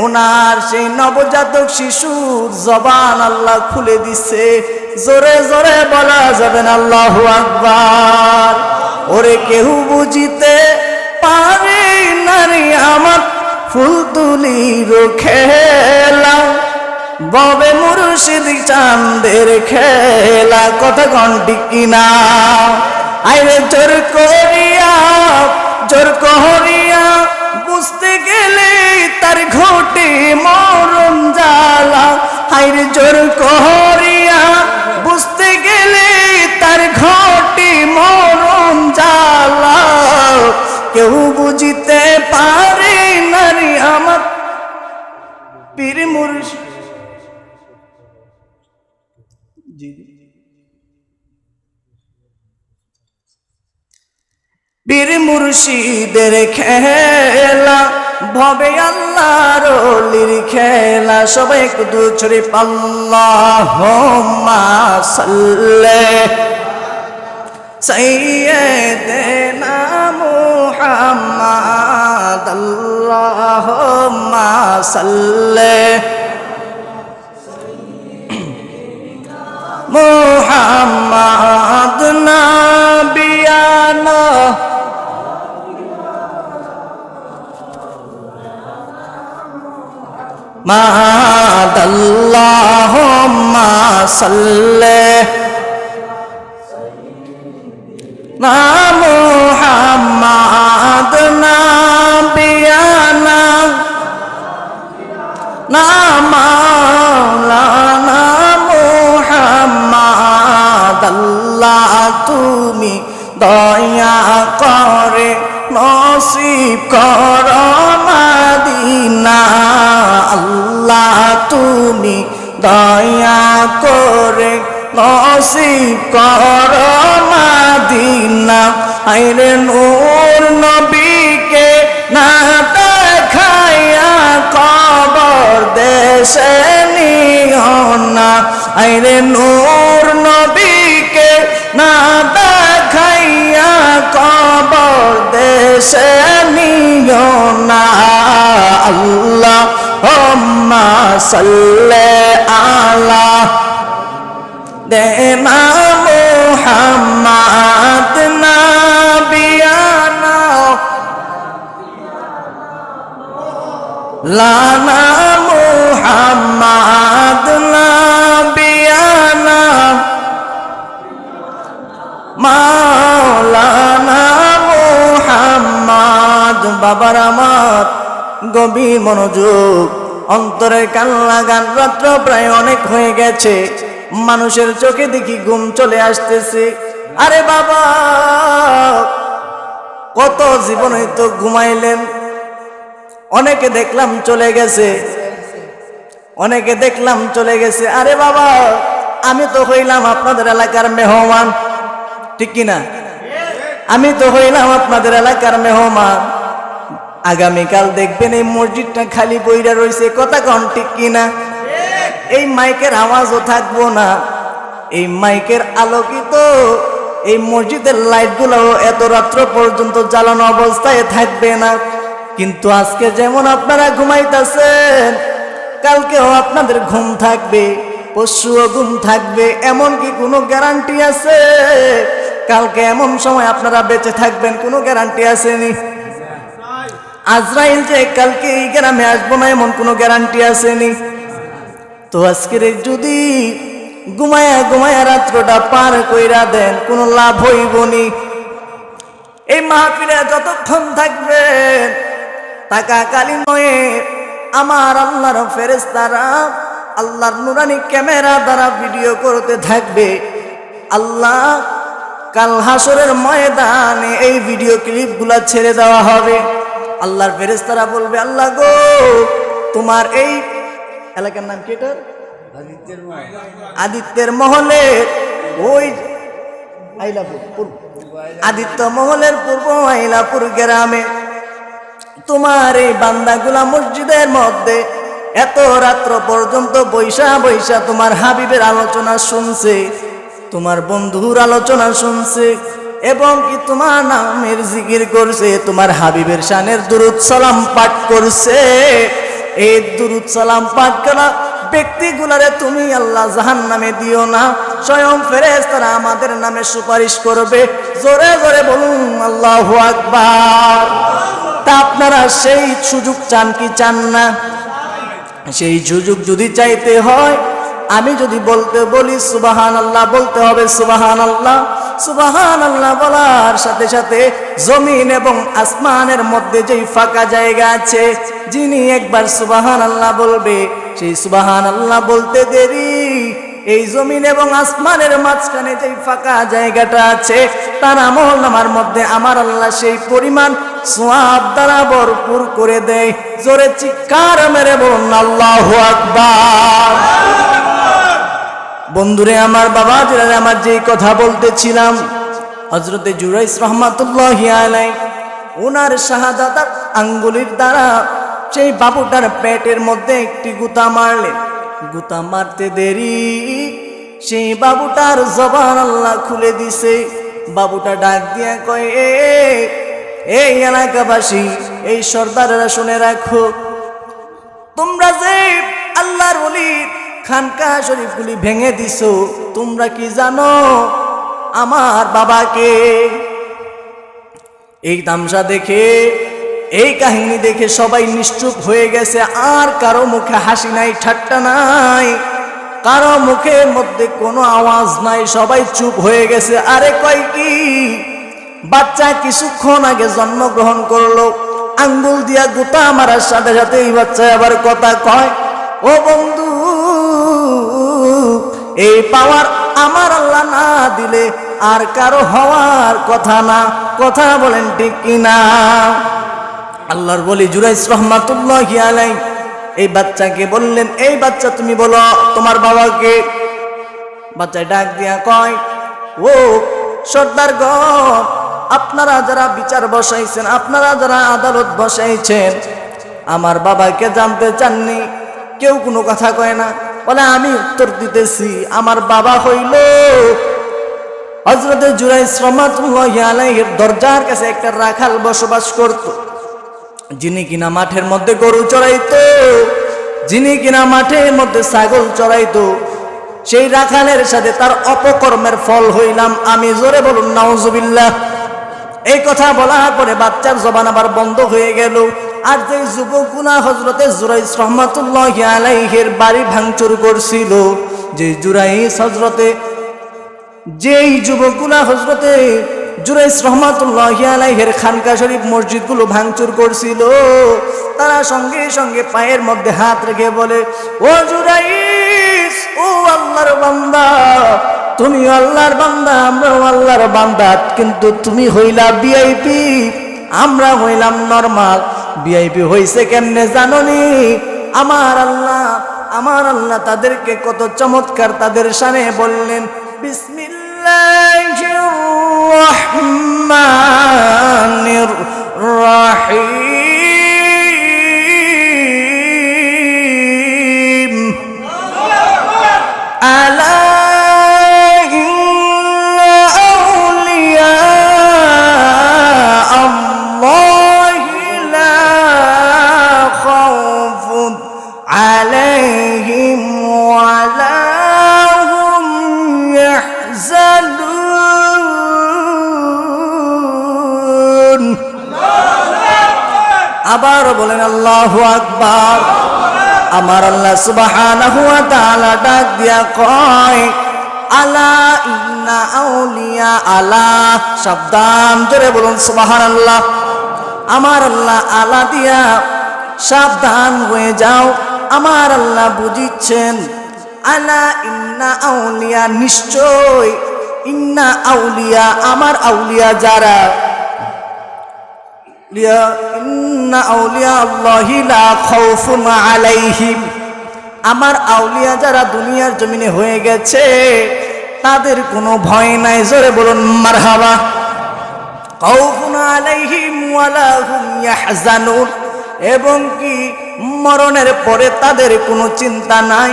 উনার সেই নবজাতক শিশুর জবান আল্লাহ খুলে দিছে। জোরে জোরে বলা যাবেন আল্লাহু আকবার। ওরে কেউ বুঝিতে পারে নারী আমার ফুল তুলির খেলা, ববে মুর্শিদ চাঁদের খেলা। কথা ঘন্টি কিনা? আইরে জোর করিয়া, জোর করিয়া বুঝতে গেলে তার ঘটে মরণ জ্বালা। আইরে জোর করিয়া বুঝতে গেলে তার ঘটে মরণ জ্বালা। কেউ বুঝিতে পারে নারী আমার পীর মুর্শিদ। পীর মুর্শিদের খেলা, ভবে আল্লাহর ওলির খেলা। সবাই একটু দুরূদ শরীফ আল্লাহুম্মা সাল্লি সাইয়্যিদিনা মুহাম্মাদ, আল্লাহুম্মা সাল্লি মুহাম্মাদ নাবিয়ানা মাদ, আল্লাহুম্মা সাল্লি না মুহাম্মাদ নাবিয়ানা না মাওলানা মুহাম্মাদ। আল্লাহ তুমি দয়া করে নসিব করো মদিনা। আল্লাহ তুমি দয়া করে নসিব করো মদিনা। আইরে নূর নবীকে না দেখাইয়া কবর দেশে নিও না। আইরে নূর নবীকে না দেখাইয়া কবর দেশে নিও না। আল্লাহুম্মা সাল্লি আলা দেনা মুহাম্মাদ নাবিয়ানা লানা মুহাম্মাদ নাবিয়ানা মাওলানা মুহাম্মাদ। বাবার আমার গভীর মনোযোগ, অন্তরের কান লাগান। রাত্র প্রায় অনেক হয়ে গেছে, মানুষের চোখে দেখি ঘুম চলে আসতেছে। আরে বাবা, কত জীবনে তো ঘুমাইলেন, অনেকে দেখলাম চলে গেছে, অনেকে দেখলাম চলে গেছে। আরে বাবা, আমি তো হইলাম আপনাদের এলাকার মেহমান, ঠিক কিনা? আমি তো হইলাম আপনাদের এলাকার মেহমান। আগামীকাল দেখবেন এই মসজিদটা খালি বইরা রয়েছে। কথা কন ঠিক কিনা? এই মাইকের আওয়াজও থাকবো না, এই মাইকের আলোকিত এই মসজিদের লাইটগুলো এত রাত্র পর্যন্ত জ্বালানো অবস্থায় থাকবে না। কিন্তু আজকে যেমন আপনারা ঘুমাইতেছেন, কালকেও আপনাদের ঘুম থাকবে, পরশুও ঘুম থাকবে। এমন কি কোনো গ্যারান্টি আছে? কালকে এমন সময় আপনারা বেঁচে থাকবেন, কোনো গ্যারান্টি আসেনি। আজরাইল যে কালকে এই গ্রামে আসবো না এমন কোনো গ্যারান্টি আসেনি। তো আজকের যদি ঘুমায়া ঘুমায়া রাত্রটা পার কইরা দেন, কোনো লাভ হইবনি। এই মাহফিলে যতক্ষণ থাকবেন তাকাকালীন হয়ে আমার আল্লাহর ফেরেশতারা আল্লাহর নুরানি ক্যামেরা দ্বারা ভিডিও করতে থাকবে। আল্লাহ কাল হাসরের ময়দানে এই ভিডিও ক্লিপগুলা ছেড়ে দেওয়া হবে। আল্লাহর ফেরেশতারা বলবে, আল্লাহ গো, তোমার এই এলাকার নাম কি? এটা আদিত্যের মহলের ওই আইলাপুর, আদিত্য মহলের পূর্ব আইলাপুর গ্রামে তোমার এই বান্দাগুলা মসজিদের মধ্যে এত রাত্র পর্যন্ত বৈশা বৈশা তোমার হাবিবের আলোচনা শুনছে, তোমার বন্ধুর আলোচনা শুনছে, এবং কি তোমার নামের জিকির করছে, তোমার হাবিবের শানের দুরূদ সালাম পাঠ করছে। এই দুরূদ সালাম পাঠ করা ব্যক্তিগুলারে তুমি আল্লাহ জাহান্নামে দিও না, স্বয়ং ফেরেশতারা আমাদের নামে সুপারিশ করবে। জোরে জোরে বলুন আল্লাহু আকবার। তা আপনারা সেই সুযোগ চান কি চান না? সেই সুযোগ যদি চাইতে হয়, আমি যদি বলি সুবহানাল্লাহ, বলতে হবে সুবহানাল্লাহ। সুবহানাল্লাহ বলার সাথে সাথে জমিন এবং আসমানের মধ্যে যেই ফাঁকা জায়গা আছে, যিনি একবার সুবহানাল্লাহ বলবে, সেই সুবহানাল্লাহ বলতে দেরি এই জমিন এবং আসমানের মাঝখানে যেই ফাঁকা জায়গাটা আছে, তার আমলনামার মধ্যে আমার আল্লাহ সেই পরিমাণ সওয়াব দ্বারা ভরপুর করে দেয়। জোরে চিৎকার মেরে বলুন আল্লাহু আকবার। বন্ধুরে আমার, বাবা যারা, আমার যেই কথা বলতেছিলাম, হযরতে জুরাইস রহমাতুল্লাহি আলাইহি ওনার শাহাদাত আঙ্গুলির দ্বারা সেই বাবুটার পেটের মধ্যে একটি গুতা মারলেন। গুতা মারতে দেরি সেই বাবুটার জবান আল্লাহ খুলে দিছে। বাবুটা ডাক দিয়া কয়, এই এলাকাবাসী, এই সর্দারেরা শুনে রাখো, তোমরা যে আল্লাহর ওলির খানকা শরীফগুলি ভেঙে দিছো, তোমরা কি জানো আমার বাবাকে? এই তামসা দেখে, এই কাহিনী দেখে সবাই নিশ্চুপ হয়ে গেছে। আর কারো মুখে হাসি নাই, ঠাট্টা নাই, কারো মুখের মধ্যে কোনো আওয়াজ নাই, সবাই চুপ হয়ে গেছে। আরে কয় কি, বাচ্চা কিছুক্ষণ আগে জন্মগ্রহণ করলো, আঙ্গুল দিয়া গুতা মারার সাথে সাথে এই বাচ্চা আবার কথা কয়। ও বন্ধু, এই পাওয়ার আমার আল্লাহ না দিলে আর কারো হওয়ার কথা না। কথা বলেন ঠিক কিনা? আল্লাহর বলি জুরাইস রহমাতুল্লাহি আলাইহি এই বাচ্চাকে বললেন, এই বাচ্চা তুমি বলো তোমার বাবাকে। বাচ্চা ডাক দিয়া কয়, ও সর্দারগণ, আপনারা যারা বিচার বসাইছেন, আপনারা যারা আদালত বসাইছেন, আমার বাবাকে জানতে চাননি? কেউ কোনো কথা কয় না। বলে, আমি উত্তর দিতেছি, আমার বাবা হইল হযরতে জুরাইস রহমাতুল্লাহি আলাইহির দরজার কাছে একটা রাখাল বসবাস করত, যিনি কিনা মাঠের মধ্যে গরু চড়াইতো, যিনি কিনা মাঠের মধ্যে ছাগল চড়াইতো। সেই রাখালের সাথে তার অপকর্মের ফল হইলাম আমি। জোরে বলুন নাউজুবিল্লাহ। এই কথা বলার পরে বাচ্চার জবান আবার বন্ধ হয়ে গেল। আর যে যুবকগুলা হযরতে জুরাইস রহমাতুল্লাহি আলাইহির বাড়ি ভাঙচুর করছিল, যেই যুবকগুলা হযরতে জুরাইস রহমাতুল্লাহি আলাইহির খানকা শরীফ মসজিদগুলো ভাঙচুর করছিল, তারা সঙ্গে সঙ্গে পায়ের মধ্যে হাত রেখে বলে, ও জুরাইস, ও আল্লাহর বান্দা, তুমি আল্লাহর বান্দা, আমরাও আল্লাহর বান্দা, কিন্তু তুমি হইলা ভিআইপি, আমরা হইলাম নরমাল। ভিআইপি হইছে কেমনে জানোনি? আমার আল্লাহ তাদেরকে কত চমৎকার তাদের শানে বললেন, বিসমিল্লাহির রহমানির রহিম, আলা عليهم ولا هم يحزنون বলেন আল্লাহু আকবার। আমার আল্লাহ সুবহানাহু ওয়া তাআলা ডাক দিয়া কয়, আলা ইন্না আউলিয়া আলা, সাবধান, জোরে বলুন সুবহানাল্লাহ। আমার আল্লাহ আলা দিয়া সাবধান হয়ে যাও, আমার আল্লাহ বুঝিচ্ছেন। আলা ইন্না আউলিয়া, নিশ্চয়, ইন্না আউলিয়া, আমার আউলিয়া যারা, ইন্না আউলিয়া আল্লাহি লা খাউফুন আলাইহিম, আমার আউলিয়া যারা দুনিয়ার জমিনে হয়ে গেছে তাদের কোনো ভয় নাই, জোরে বলুন মারহাবা। খাউফুন আলাইহিম ওয়ালা হুম ইয়াহজানুন, এবং কি মরণের পরে তাদের কোনো চিন্তা নাই,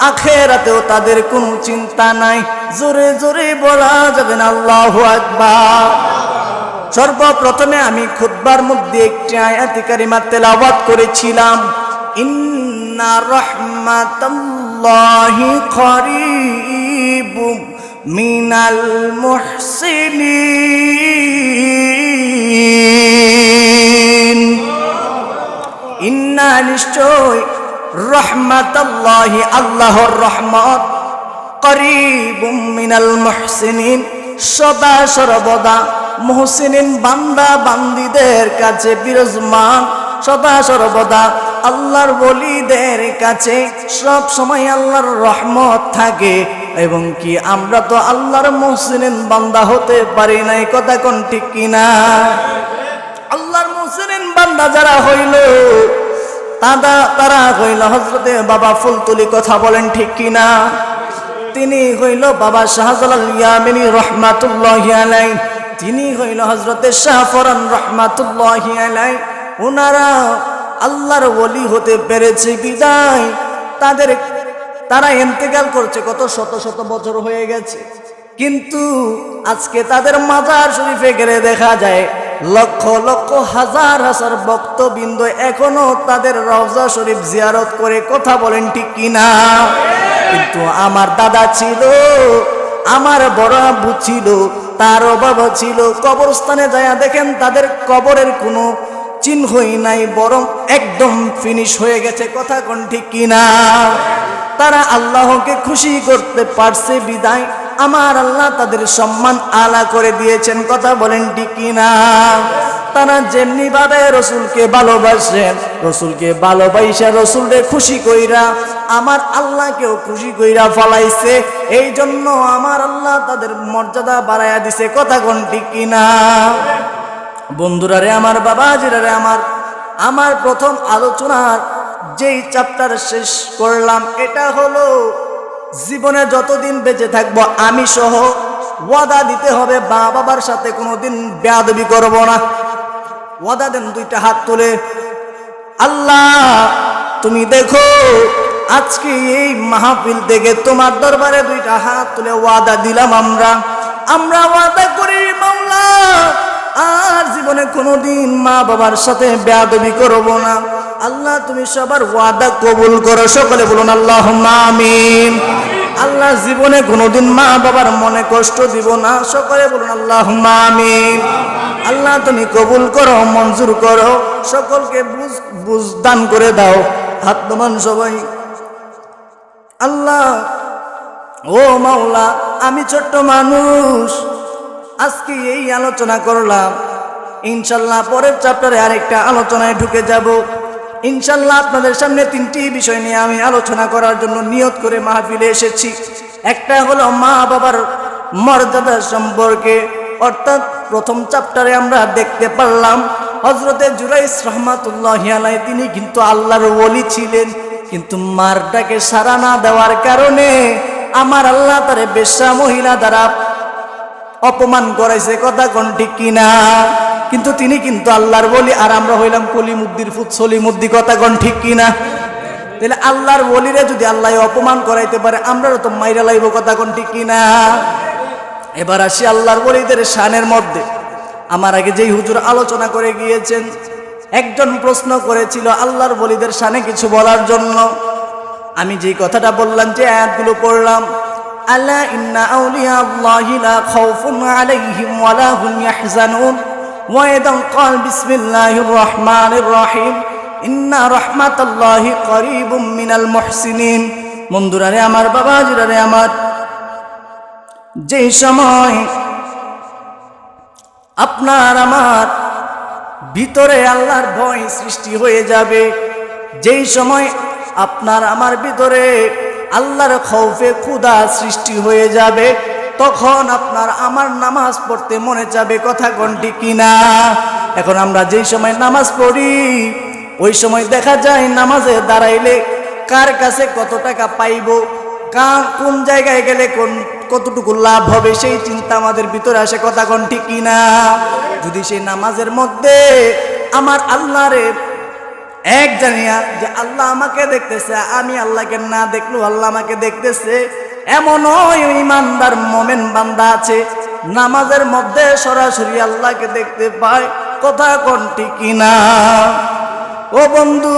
আখিরাতেও তাদের কোনো চিন্তা নাই। জোরে জোরে বলা যাবে না আল্লাহু আকবার। সর্বপ্রথমে আমি খুতবার মধ্যে একটি আয়াতে কারিমা তেলাওয়াত করেছিলাম, ইন্না রাহমাতাল্লাহি করিবুম মিনাল মুহসিনিন। ইন্না, নিশ্চয়, রহমাতাল্লাহি, আল্লাহর রহমত, করিবুম মিনাল মুহসিনিন, সদা সর্বদা মুহসিনিন বান্দা বান্দীদের কাছে বিরাজমান, সদা সর্বদা আল্লাহর ওলিদের কাছে সব সময় আল্লাহর রহমত থাকে। এবং কি আমরা তো আল্লাহর মুহসিনিন বান্দা হতে পারি নাই, কথা কোন ঠিক কিনা? আল্লাহর মুহসিনিন বান্দা যারা হইল তারা হইল হযরতে বাবা ফুলতুলি, কথা বলেন ঠিক কিনা? তিনি হইল বাবা শাহজালাল ইয়ামিনী রহমাতুল্লাহি আলাইহি, তিনি হইল হযরতে শাহ ফরান রহমাতুল্লাহি আলাইহি। ওনারা আল্লাহর ওলি হতে পেরেছে বিদায় তারা ইন্তেকাল করছে, কত শত শত বছর হয়ে গেছে, কিন্তু আজকে তাদের মাজার শরীফে গেলে দেখা যায় লক্ষ লক্ষ হাজার হাজার ভক্তবৃন্দ এখনো তাদের রওজা শরীফ জিয়ারত করে, কথা বলেন ঠিক কিনা? কিন্তু আমার দাদা ছিল, আমার বড় আব্বু ছিল, তারও বাবা ছিল, কবরস্থানে যায় দেখেন তাদের কবরের কোনো চিহ্নই নাই, বরং একদম ফিনিশ হয়ে গেছে, কথা কোন ঠিক কিনা? তারা আল্লাহকে খুশি করতে পারছে বিদায় আমার আল্লাহ তাদের সম্মান আলা করে দিয়েছেন, কথা বলেন ঠিক কিনা? তারা যেমনি ভাবে রসুলকে ভালোবাসেন, রসুলকে ভালোবাসা রসুলকে খুশি কইরা আমার আল্লাহকেও খুশি কইরা ফলাইছে, এই জন্য আমার আল্লাহ তাদের মর্যাদা বাড়াইয়া দিছে, কথা কোন ঠিক কিনা? বন্ধুরা রে আমার, বাবাজিরা রে আমার প্রথম আলোচনার যেই চ্যাপ্টার শেষ করলাম এটা হলো জীবনে যতদিন বেঁচে থাকবো আমি সহ ওয়াদা দিতে হবে মা বাবার সাথে কোনোদিন বেয়াদবি করব না। ওয়াদা দেন, দুইটা হাত তুলে। আল্লাহ তুমি দেখো আজকে এই মাহফিল থেকে তোমার দরবারে দুইটা হাত তুলে ওয়াদা দিলাম, আমরা ওয়াদা করি মাওলা আর জীবনে কোনোদিন মা বাবার সাথে বেয়াদবি করব না। আল্লাহ তুমি সবার ওয়াদা কবুল করো, সকলে বলুন আল্লাহুম্মা আমিন। আল্লাহ জীবনে কোনোদিন মা বাবার মনে কষ্ট দিব না, সকলে বলুন আল্লাহুম্মা আমিন। আল্লাহ তুমি কবুল করো, মঞ্জুর করো, সকলকে বুঝ দান করে দাও। হাত নামান সবাই। আল্লাহ ও মাওলা, আমি ছোট্ট মানুষ, আজকে এই আলোচনা করলাম, ইনশাল্লাহ পরের চ্যাপ্টারে আরেকটা আলোচনায় ঢুকে যাব। ইনশাল্লাহ আপনাদের সামনে তিনটি বিষয় নিয়ে আমি আলোচনা করার জন্য নিয়ত করে মাহফিলে এসেছি। একটা হলো মা বাবার মর্যাদা সম্পর্কে, অর্থাৎ প্রথম চ্যাপ্টারে আমরা দেখতে পারলাম হযরতে জুরাইস রাহমাতুল্লাহি আলাইহি তিনি কিন্তু আল্লাহর ওলি ছিলেন, কিন্তু মার ডাকে সাড়া না দেওয়ার কারণে আমার আল্লাহ তারে বেশ্যা মহিলা দ্বারা অপমান করাইছে, কথা কোন ঠিক কিনা? কিন্তু তিনি কিন্তু আল্লাহর ওলি, আর আমরা হইলাম কলিমুদ্দির ফুত সলিমুদ্দি, কথা কোন ঠিক কিনা? তাহলে আল্লাহর ওলিরে যদি আল্লাহ অপমান করাইতে পারে আমরাও তো মাইরা লাইব, কথা কোন ঠিক কিনা? এবার আসি আল্লাহর ওলিদের শানের মধ্যে। আমার আগে যেই হুজুর আলোচনা করে গিয়েছেন, একজন প্রশ্ন করেছিল আল্লাহর ওলিদের শানে কিছু বলার জন্য। আমি যেই কথাটা বললাম, যে আয়াতগুলো পড়লাম, আলা ইন্না আউলিয়া আল্লাহি লা খাউফুন আলাইহিম ওয়া লা হুম ইয়াহজানুন ওয়া ইযা ক্বাল বিসমিল্লাহির রহমানির রহিম ইন্না রাহমাতাল্লাহি করিবুম মিনাল মুহসিনিন। বন্ধুরারে আমার, বাবাজিরারে আমার, যেই সময় আপনার আমার ভিতরে আল্লাহর ভয় সৃষ্টি হয়ে যাবে, যেই সময় আপনার আমার ভিতরে আল্লাহর খৌফে খুদা সৃষ্টি হয়ে যাবে, তখন আপনার আমার নামাজ পড়তে মনে যাবে। কথা কোনটি কিনা? এখন আমরা যেই সময় নামাজ পড়ি, ওই সময় দেখা যায় নামাজে দাঁড়াইলে কার কাছে কত টাকা পাইব, কোন জায়গায় গেলে কতটুকু লাভ হবে, সেই চিন্তা আমাদের ভিতরে আসে। কথা কোনটি কিনা? যদি সেই নামাজের মধ্যে আমার আল্লাহরে এক জানিয়া যে আল্লাহ আমাকে দেখতেছে, আমি আল্লাহকে না দেখলেও আল্লাহ আমাকে দেখতেছে, এমনও ইমানদার মোমেন বান্দা আছে নামাজের মধ্যে সরাসরি আল্লাহকে দেখতে পায়। কথা কোনটি কিনা? ও বন্ধু,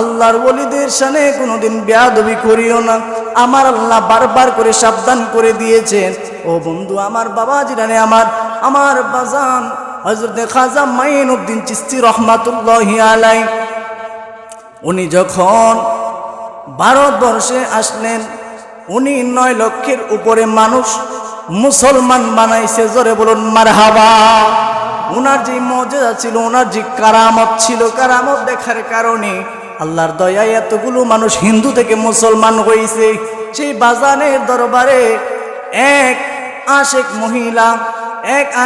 আল্লাহর ওলিদের শানে কোনোদিন বেয়াদবি করিও না। আমার আল্লাহ বারবার করে সাবধান করে দিয়েছেন। ও বন্ধু আমার, বাবাজিরানে আমার বাজান হযরত খাজা মাইনুদ্দিন চিশতি রহমাতুল্লাহি আলাইহি, উনি যখন ভারতবর্ষে আসলেন, উনি 9 লক্ষের উপরে মানুষ মুসলমান বানাইছে। জোরে বলুন মারহাবা। ওনার যে মুজিজা ছিল, ওনার যে কারামত ছিল, কারামত দেখার কারণে আল্লাহর দয়ায় এতগুলো মানুষ হিন্দু থেকে মুসলমান হয়েছে। সেই বাজানের দরবারে এক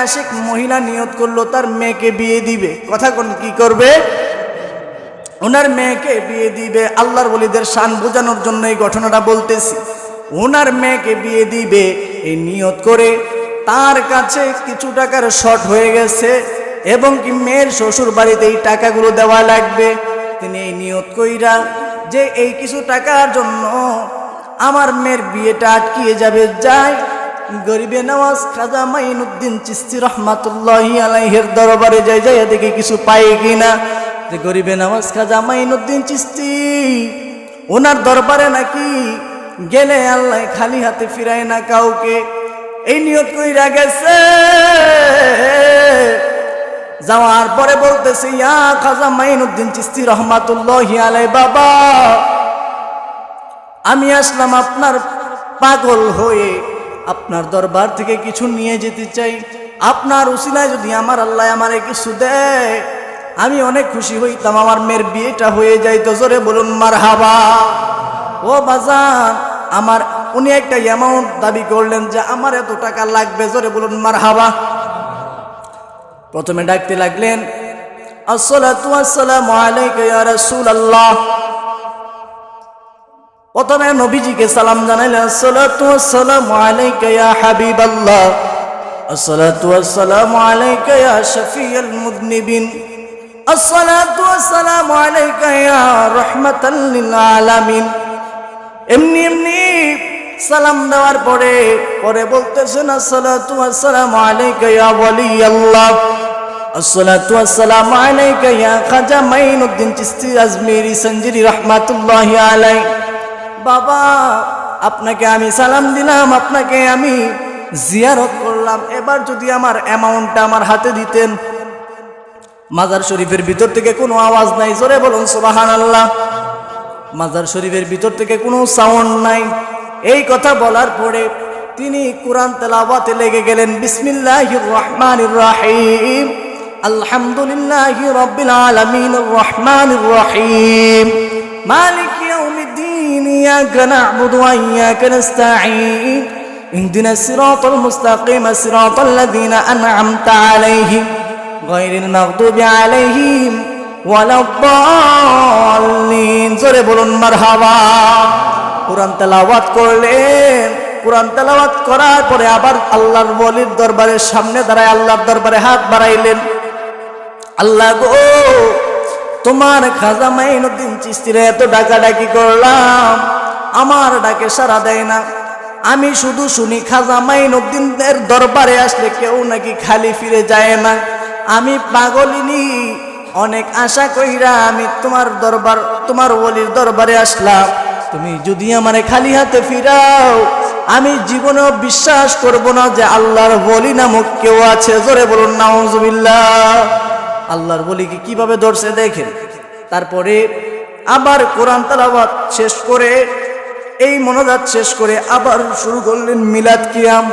আশেক মহিলা নিয়ত করলো তার মেয়েকে বিয়ে দিবে। কথা কোন কি করবে? ওনার মেয়েকে বিয়ে দিবে। আল্লাহর ওলিদের শান বোঝানোর জন্য এই ঘটনাটা বলতেছি। ওনার মেয়েকে বিয়ে দিবে এই নিয়ত করে, তার কাছে কিছু টাকার শর্ট হয়ে গেছে এবং কি মেয়ের শ্বশুর বাড়িতে এই টাকাগুলো দেওয়া লাগবে। তিনি এই নিয়ত কইরা যে এই কিছু টাকার জন্য আমার মেয়ের বিয়েটা আটকিয়ে যাবে, যাই গরিবে নওয়াজ খাজা মাইনুদ্দিন চিশতি রহমাতুল্লাহি আলাইহির দরবারে যাই দেখি কিছু পাই কিনা। যে গরিবে নওয়াজ খাজা মাইনুদ্দিন চিশতি, ওনার দরবারে নাকি গেলে আল্লাহ খালি হাতে ফিরায় না কাউকে। এই নিয়ত কইরা গেছে, যাওয়ার পরে বলতেছে, ইয়া খাজা মাইনুদ্দিন চিশতি রহমাতুল্লাহি আলাইহি, বাবা আমি আসলাম আপনার পাগল হয়ে, আপনার দরবার থেকে কিছু নিয়ে যেতে চাই। আপনার উসিলায় যদি আমার আল্লাহ আমারে কিছু দেয়, আমি অনেক খুশি হইতাম, আমার মেয়ের বিয়েটা হয়ে যাইতো। জোরে বলুন মারহাবা। ও বাজান আমার, উনি একটা অ্যামাউন্ট দাবি করলেন যে আমার এত টাকা লাগবে। জোরে বলুন মারহাবা। প্রথমে ডাকতে লাগলেন, আসসালাতু ওয়াসসালামু আলাইকা ইয়া রাসূলুল্লাহ। প্রথমে নবীজিকে সালাম জানাইলেন, আসসালাতু ওয়াসসালামু আলাইকা ইয়া হাবিবাল্লাহ, আসসালাতু ওয়াসসালামু আলাইকা ইয়া শাফিয়াল মুযনিবিন, আসসালাতু ওয়াসসালামু আলাইকা ইয়া রাহমাতাল লিল আলামিন। এমনি সালাম দেওয়ার পরে বলতেছেন, আসসালাতু ওয়াসসালামু আলাইকা ইয়া ওয়ালিয়াল্লাহ, আসসালাতু ওয়াসসালামু আলাইকা ইয়া খাজা মাইনুদ্দিন চিশতি আজমিরি সঞ্জিরি রহমাতুল্লাহি আলাইহি। বাবা আপনাকে আমি সালাম দিলাম, আপনাকে আমি জিয়ারত করলাম, এবার যদি আমার অ্যামাউন্টটা আমার হাতে দিতেন। মাজার শরীফের ভিতর থেকে কোনো আওয়াজ নাই। জোরে বলুন সুবহানাল্লাহ। মাজার শরীফের ভিতর থেকে কোনো সাউন্ড নাই। এই কথা বলার পরে তিনি কোরআন তেলাওয়াতে লেগে গেলেন। বিসমিল্লাহির রহমানির রহিম, আলহামদুলিল্লাহি রাব্বিল আলামিনির রহমানির রহিম, মালিকি ইয়াউমিদ্দিন, ইয়াকা না'বুদু ওয়া ইয়াকা নাস্তাঈন, ইহদিনাস সিরাতাল মুস্তাকিম, সিরাতাল লাযীনা আন'আমতা আলাইহিম গায়রিল মাগদুবি আলাইহিম ওয়ালাদ-দাল্লিন। জোরে বলুন মারহাবা। কোরআন তেলাওয়াত করলেন। কোরআন তেলাওয়াত করার পরে আবার আল্লাহর ওলির দরবারের সামনে দাঁড়ায় আল্লাহর দরবারে হাত বাড়াইলেন, আল্লাহ গো তোমার খাজা মাইনুদ্দিন চিশতির এত ডাকাডাকি করলাম, আমার ডাকে সাড়া দেয় না। আমি শুধু শুনি খাজা মাইনুদ্দিনের দরবারে আসলে কেউ নাকি খালি ফিরে যায় না। আমি পাগলিনী, অনেক আশা কইরা আমি তোমার ওলির দরবারে আসলাম। তুমি যদি আমারে খালি হাতে ফিরাও, আমি জীবনেও বিশ্বাস করব না যে আল্লাহর ওলি নামক কেউ আছে। জোরে বলুন নাউজুবিল্লাহ। আল্লাহর ওলিকে কিভাবে ধরছে দেখেন। তারপরে আবার কোরআন তেলাওয়াত শেষ করে এই মোনাজাত শেষ করে আবার শুরু করলেন মিলাদ কিয়াম।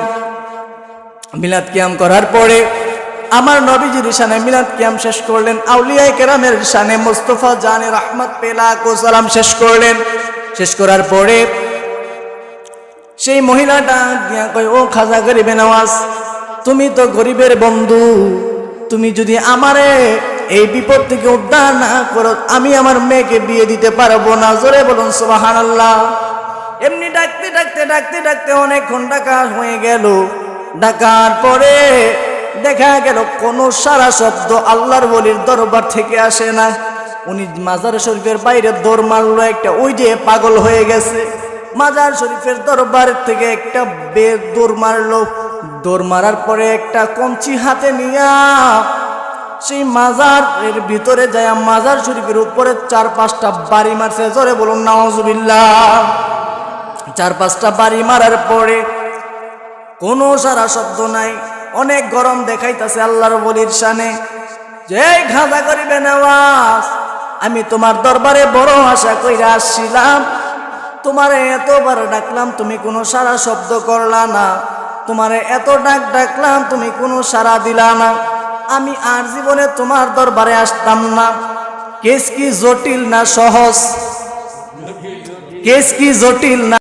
মিলাদ কিয়াম করার পরে আমার নবীজির শানে মিলাদ কিয়াম শেষ করলেন, আউলিয়ায়ে কেরামের শানে মুস্তাফা জানে রহমত পেলাক ও সালাম শেষ করলেন। শেষ করার পরে সেই মহিলাটা গিয়া কয়, ও খাজা গরিবে নওয়াজ, তুমি তো গরিবের বন্ধু, তুমি যদি আমারে এই বিপদ থেকে উদ্ধার না করো আমি আমার মেয়েকে বিয়ে দিতে পারবো না। জোরে বলুন সুবহানাল্লাহ। এমনি ডাকতে ডাকতে ডাকতে ডাকতে অনেকক্ষণ ডাকা হয়ে গেল। ডাকার পরে দেখা গেল কোনো সারা শব্দ আল্লাহর ওলির দরবার থেকে আসে না। উনি মাজার শরীফের বাইরে দৌড় মারলো একটা, ওই যে পাগল হয়ে গেছে। মাজার শরীফের দরবার থেকে একটা দৌড় মারলো। দৌড় মারার পরে একটা কঞ্চি হাতে নিয়া সেই মাজারের ভিতরে যায় মাজার শরীফের উপরে 4-5টা বাড়ি মারছে। জোরে বলুন নাউজুবিল্লাহ। 4-5টা বাড়ি মারার পরে কোনো সারা শব্দ নাই। অনেক গরম দেখাইতেছে আল্লাহর ওলির শানে, যে খাজা গরিবে নওয়াজ, আমি তোমার দরবারে বড় আশা কইরা আসছিলাম, তোমারে এতবার ডাকলাম তুমি কোনো সারা শব্দ করলা না, তোমারে এত ডাকলাম তুমি কোনো সারা দিলা না, আমি আর জীবনে তোমার দরবারে আসতাম না। কেস কি জটিল না সহজ? কেস কি জটিল না